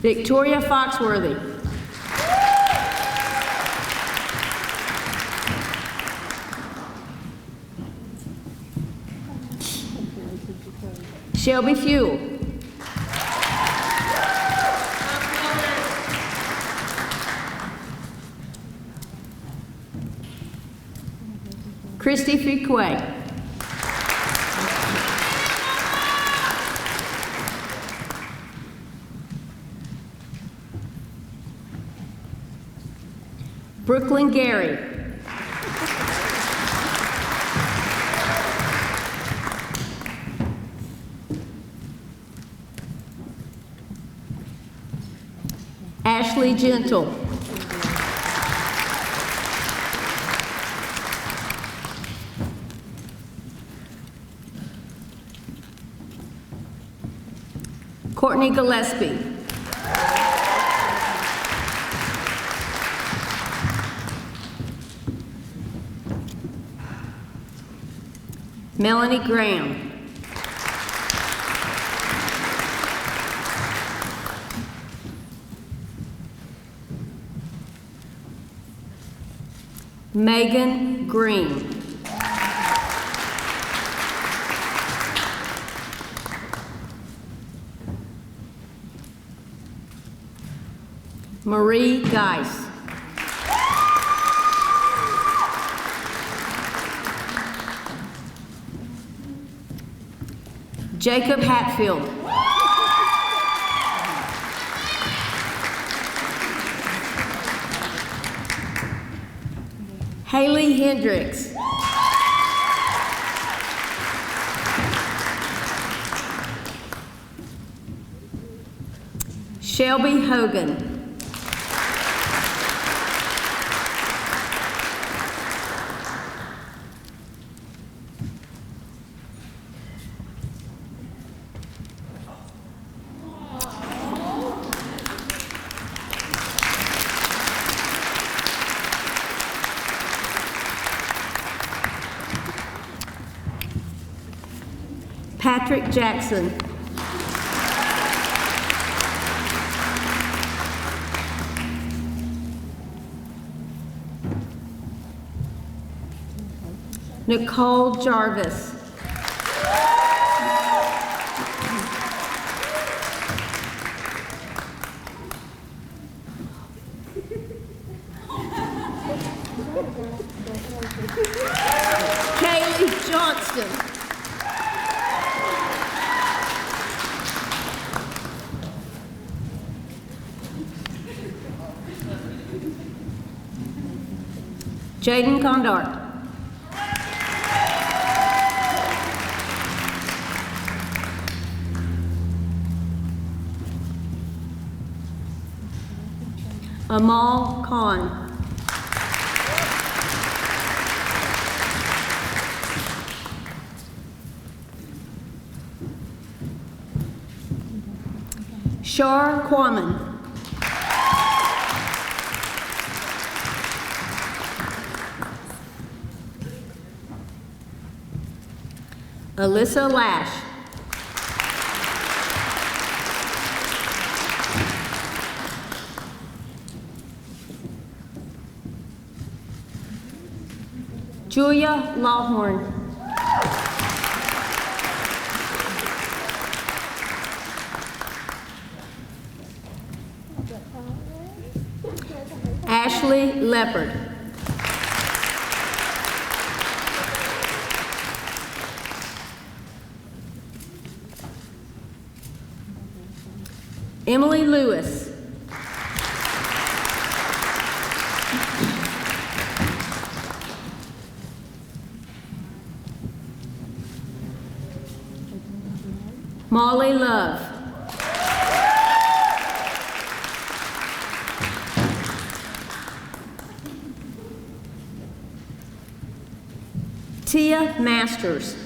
Victoria Foxworthy. Shelby Fuel. Christy Fuqua. Brooklyn Gary. Ashley Gentle. Courtney Gillespie. Melanie Graham. Megan Green. Marie Geis. Jacob Hatfield. Haley Hendricks. Shelby Hogan. Patrick Jackson. Nicole Jarvis. Kaylee Johnston. Jaden Condar. Amal Khan. Shar Quammen. Alyssa Lash. Julia Lawhorn. Ashley Leopard. Emily Lewis. Molly Love. Tia Masters.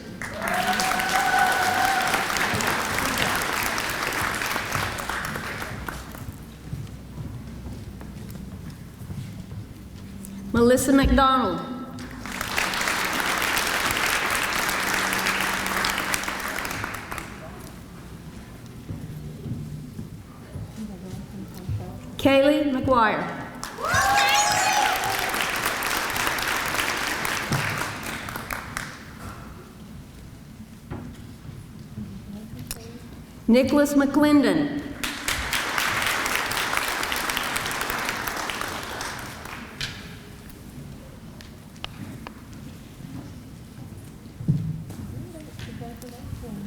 Melissa McDonald. Kaylee McGuire. Nicholas McClendon.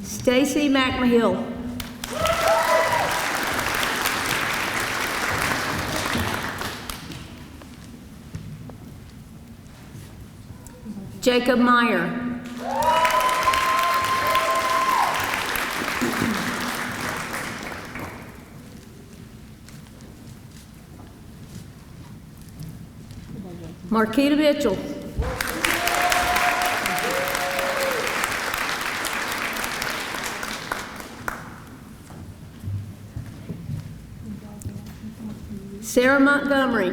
Stacy McMahill. Jacob Meyer. Marquita Mitchell. Sarah Montgomery.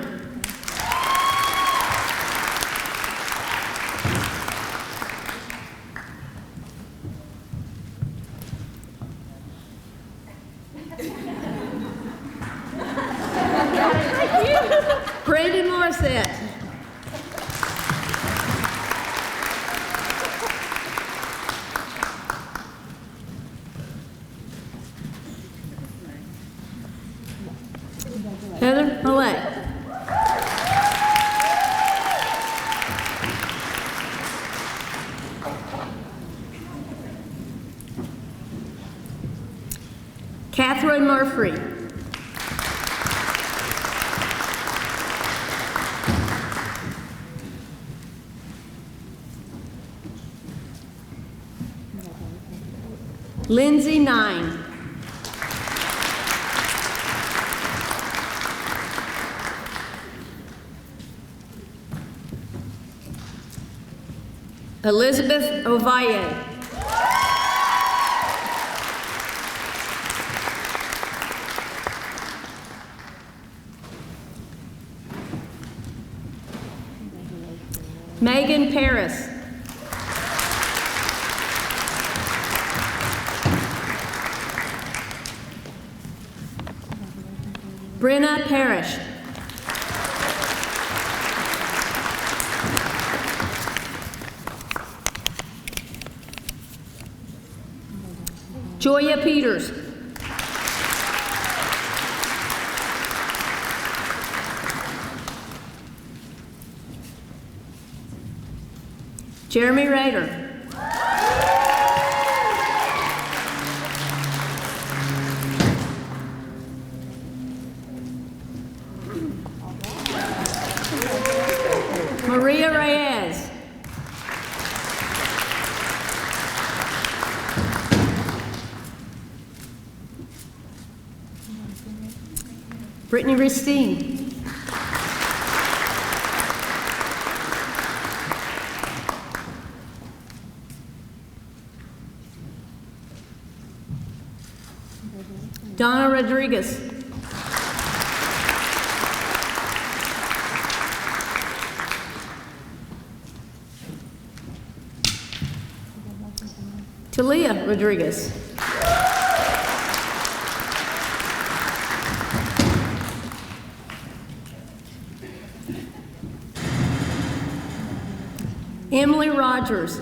Brandon Morissette. Heather Millett. Catherine Murphy. Lindsay Nine. Elizabeth Ovalle. Megan Paris. Brenna Parrish. Joya Peters. Jeremy Rader. Maria Reyes. Brittany Ristine. Donna Rodriguez. Talia Rodriguez. Emily Rogers.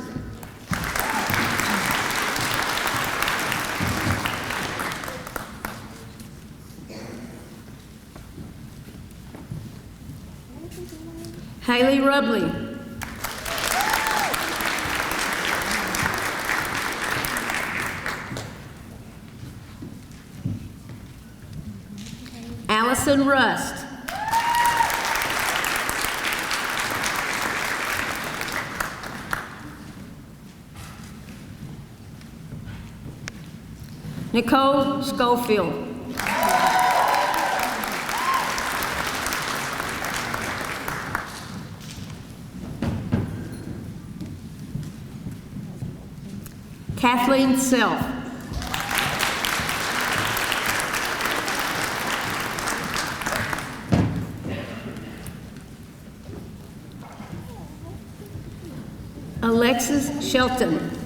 Haley Rubley. Allison Rust. Nicole Schofield. Kathleen Self. Alexis Shelton.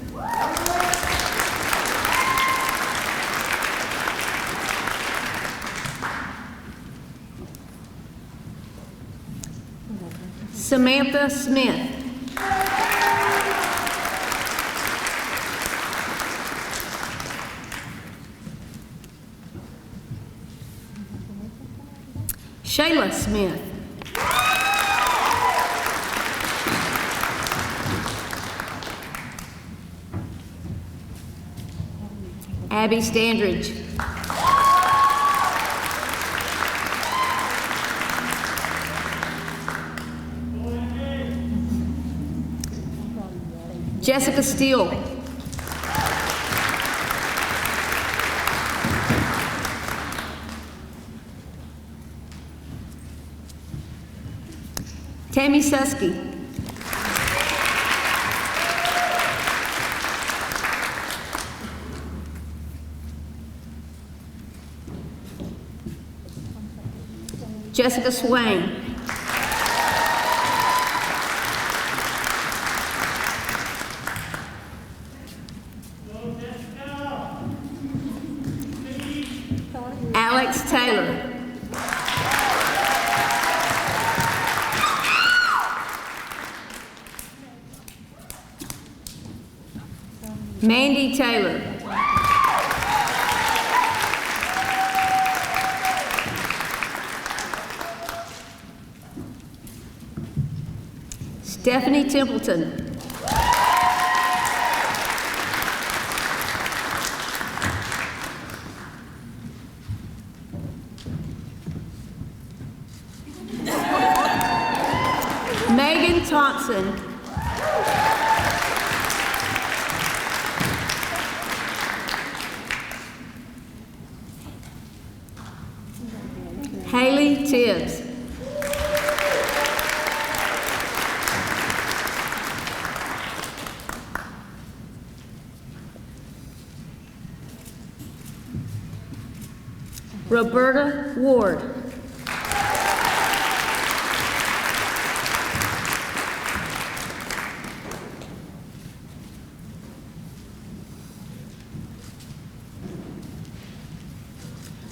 Samantha Smith. Shayla Smith. Abby Standridge. Jessica Steele. Tammy Susky. Jessica Swain. Alex Taylor. Mandy Taylor. Stephanie Templeton. Megan Thompson. Haley Tibbs. Roberta Ward.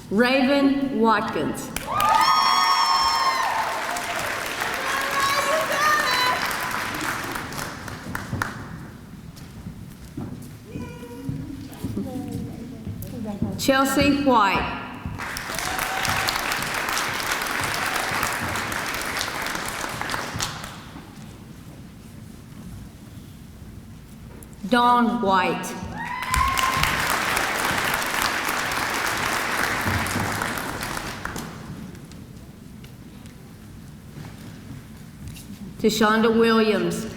Raven Watkins. Chelsea White. Dawn White. Tashonda Williams.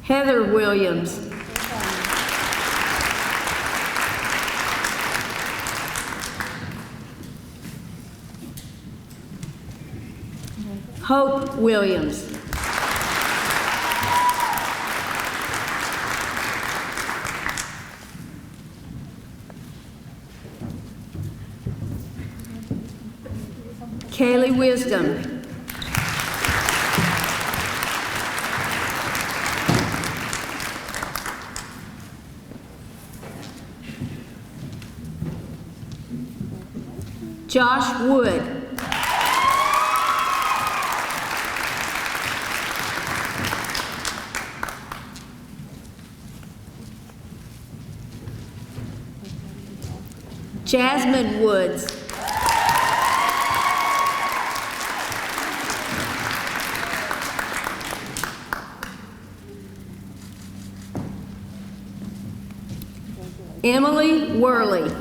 Heather Williams. Hope Williams. Kaylee Wisdom. Josh Wood. Jasmine Woods. Emily Worley.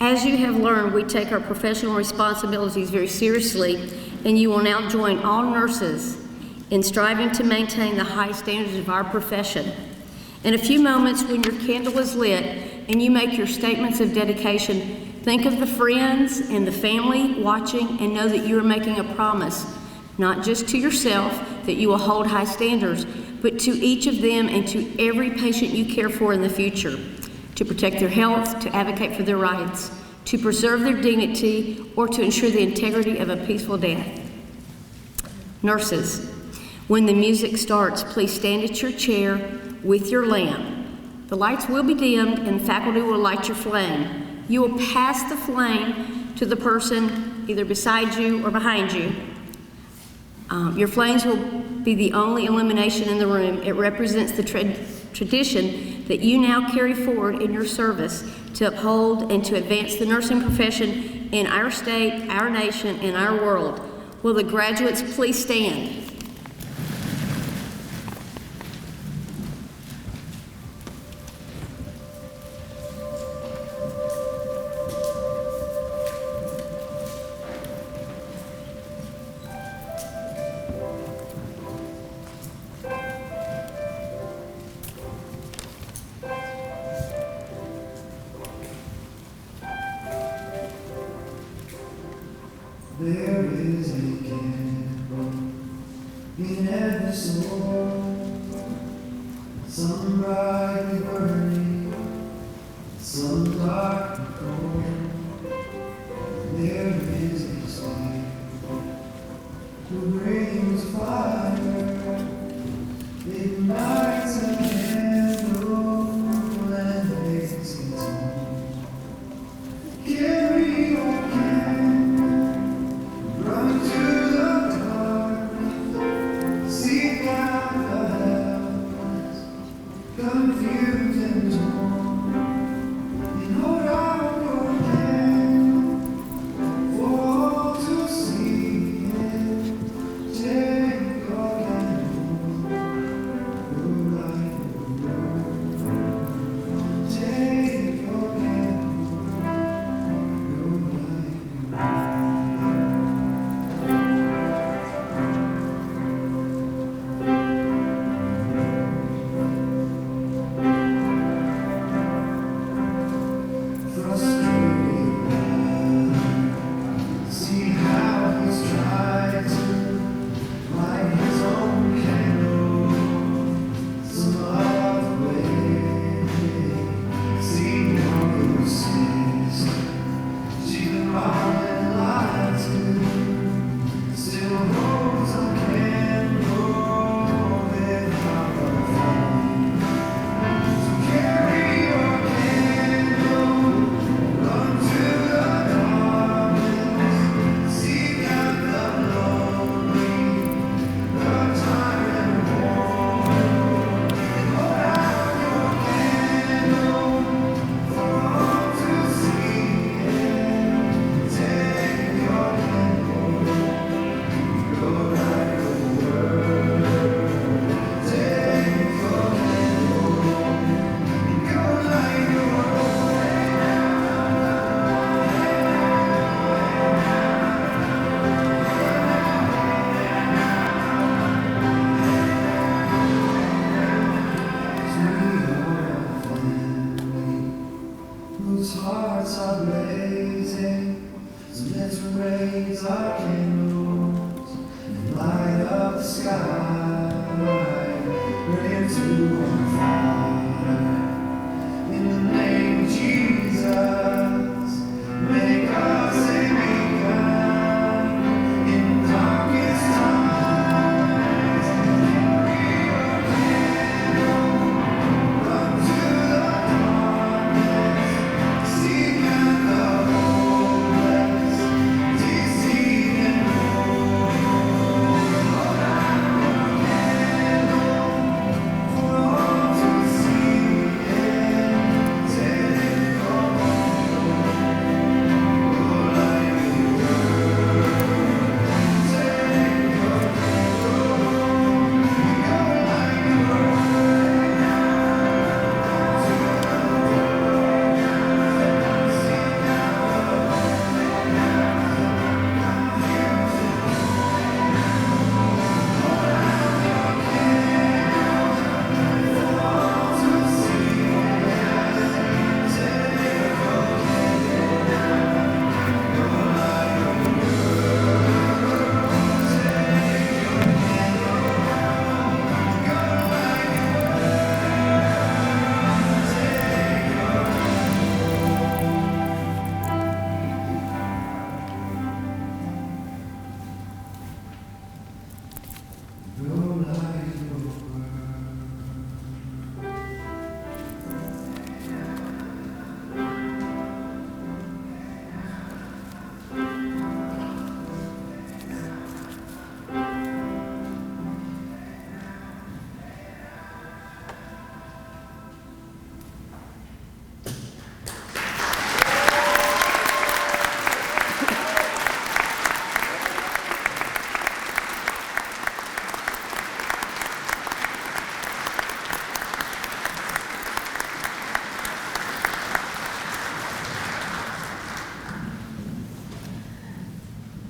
As you have learned, we take our professional responsibilities very seriously, and you will now join all nurses in striving to maintain the high standards of our profession. In a few moments, when your candle is lit and you make your statements of dedication, think of the friends and the family watching and know that you are making a promise, not just to yourself that you will hold high standards, but to each of them and to every patient you care for in the future, to protect their health, to advocate for their rights, to preserve their dignity, or to ensure the integrity of a peaceful death. Nurses, when the music starts, please stand at your chair with your lamp. The lights will be dimmed and faculty will light your flame. You will pass the flame to the person either beside you or behind you. Your flames will be the only illumination in the room. It represents the tradition that you now carry forward in your service to uphold and to advance the nursing profession in our state, our nation, and our world. Will the graduates please stand? There is a candle in every soul, some brightly burning, some darkly cold. There is a spirit who brings fire, ignites a candle and makes its own. Carry your candle. Run to the darkness, seek out the helpless, confused and torn, and hold out your hand for all to see and tell.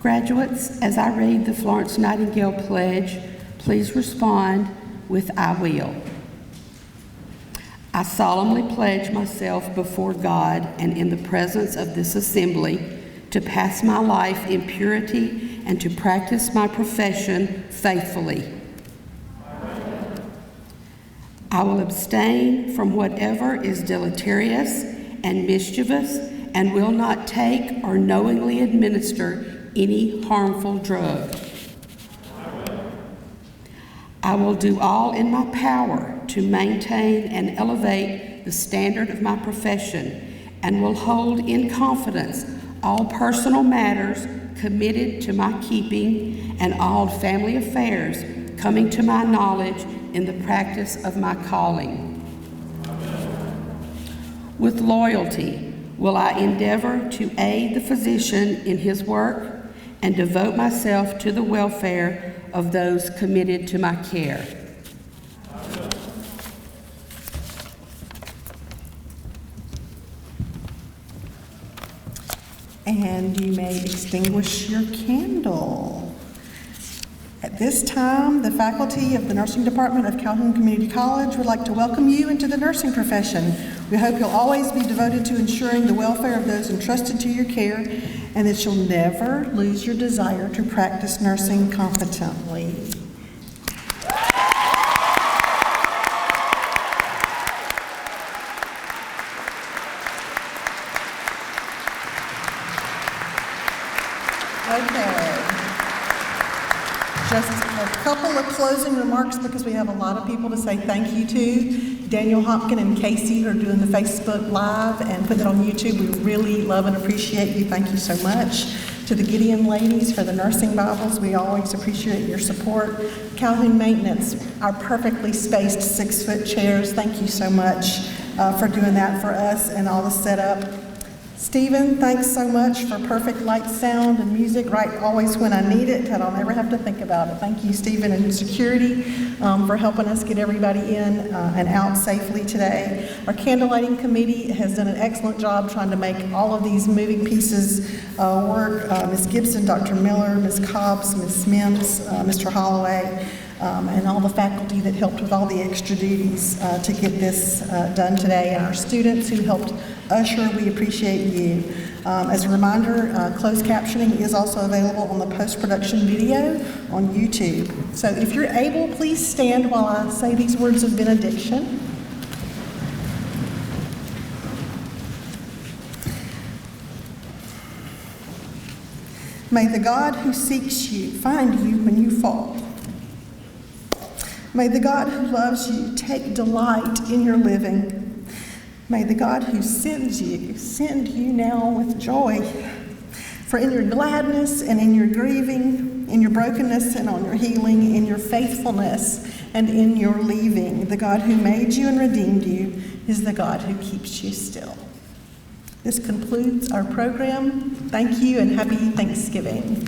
Graduates, as I read the Florence Nightingale Pledge, please respond with "I will." I solemnly pledge myself before God and in the presence of this assembly to pass my life in purity and to practice my profession faithfully. I will abstain from whatever is deleterious and mischievous and will not take or knowingly administer any harmful drug. I will do all in my power to maintain and elevate the standard of my profession and will hold in confidence all personal matters committed to my keeping and all family affairs coming to my knowledge in the practice of my calling. With loyalty will I endeavor to aid the physician in his work and devote myself to the welfare of those committed to my care. And you may extinguish your candle. At this time, the faculty of the Nursing Department of Calhoun Community College would like to welcome you into the nursing profession. We hope you'll always be devoted to ensuring the welfare of those entrusted to your care and that you'll never lose your desire to practice nursing competently. Okay. Just a couple of closing remarks because we have a lot of people to say thank you to. Daniel Hopkin and Casey who are doing the Facebook Live and putting it on YouTube. We really love and appreciate you. Thank you so much. To the Gideon ladies for the nursing Bibles, we always appreciate your support. Calhoun Maintenance, our perfectly spaced 6-foot chairs. Thank you so much for doing that for us and all the setup. Stephen, thanks so much for perfect light, sound, and music, right always when I need it. I don't ever have to think about it. Thank you, Stephen, and security for helping us get everybody in and out safely today. Our candlelighting committee has done an excellent job trying to make all of these moving pieces work. Ms. Gibson, Dr. Miller, Ms. Cobbs, Ms. Mims, Mr. Holloway. and all the faculty that helped with all the extra duties to get this done today, and our students who helped usher. We appreciate you. As a reminder, closed captioning is also available on the post-production video on YouTube. So if you're able, please stand while I say these words of benediction. May the God who seeks you find you when you fall. May the God who loves you take delight in your living. May the God who sends you send you now with joy. For in your gladness and in your grieving, in your brokenness and on your healing, in your faithfulness and in your leaving, the God who made you and redeemed you is the God who keeps you still. This concludes our program. Thank you and happy Thanksgiving.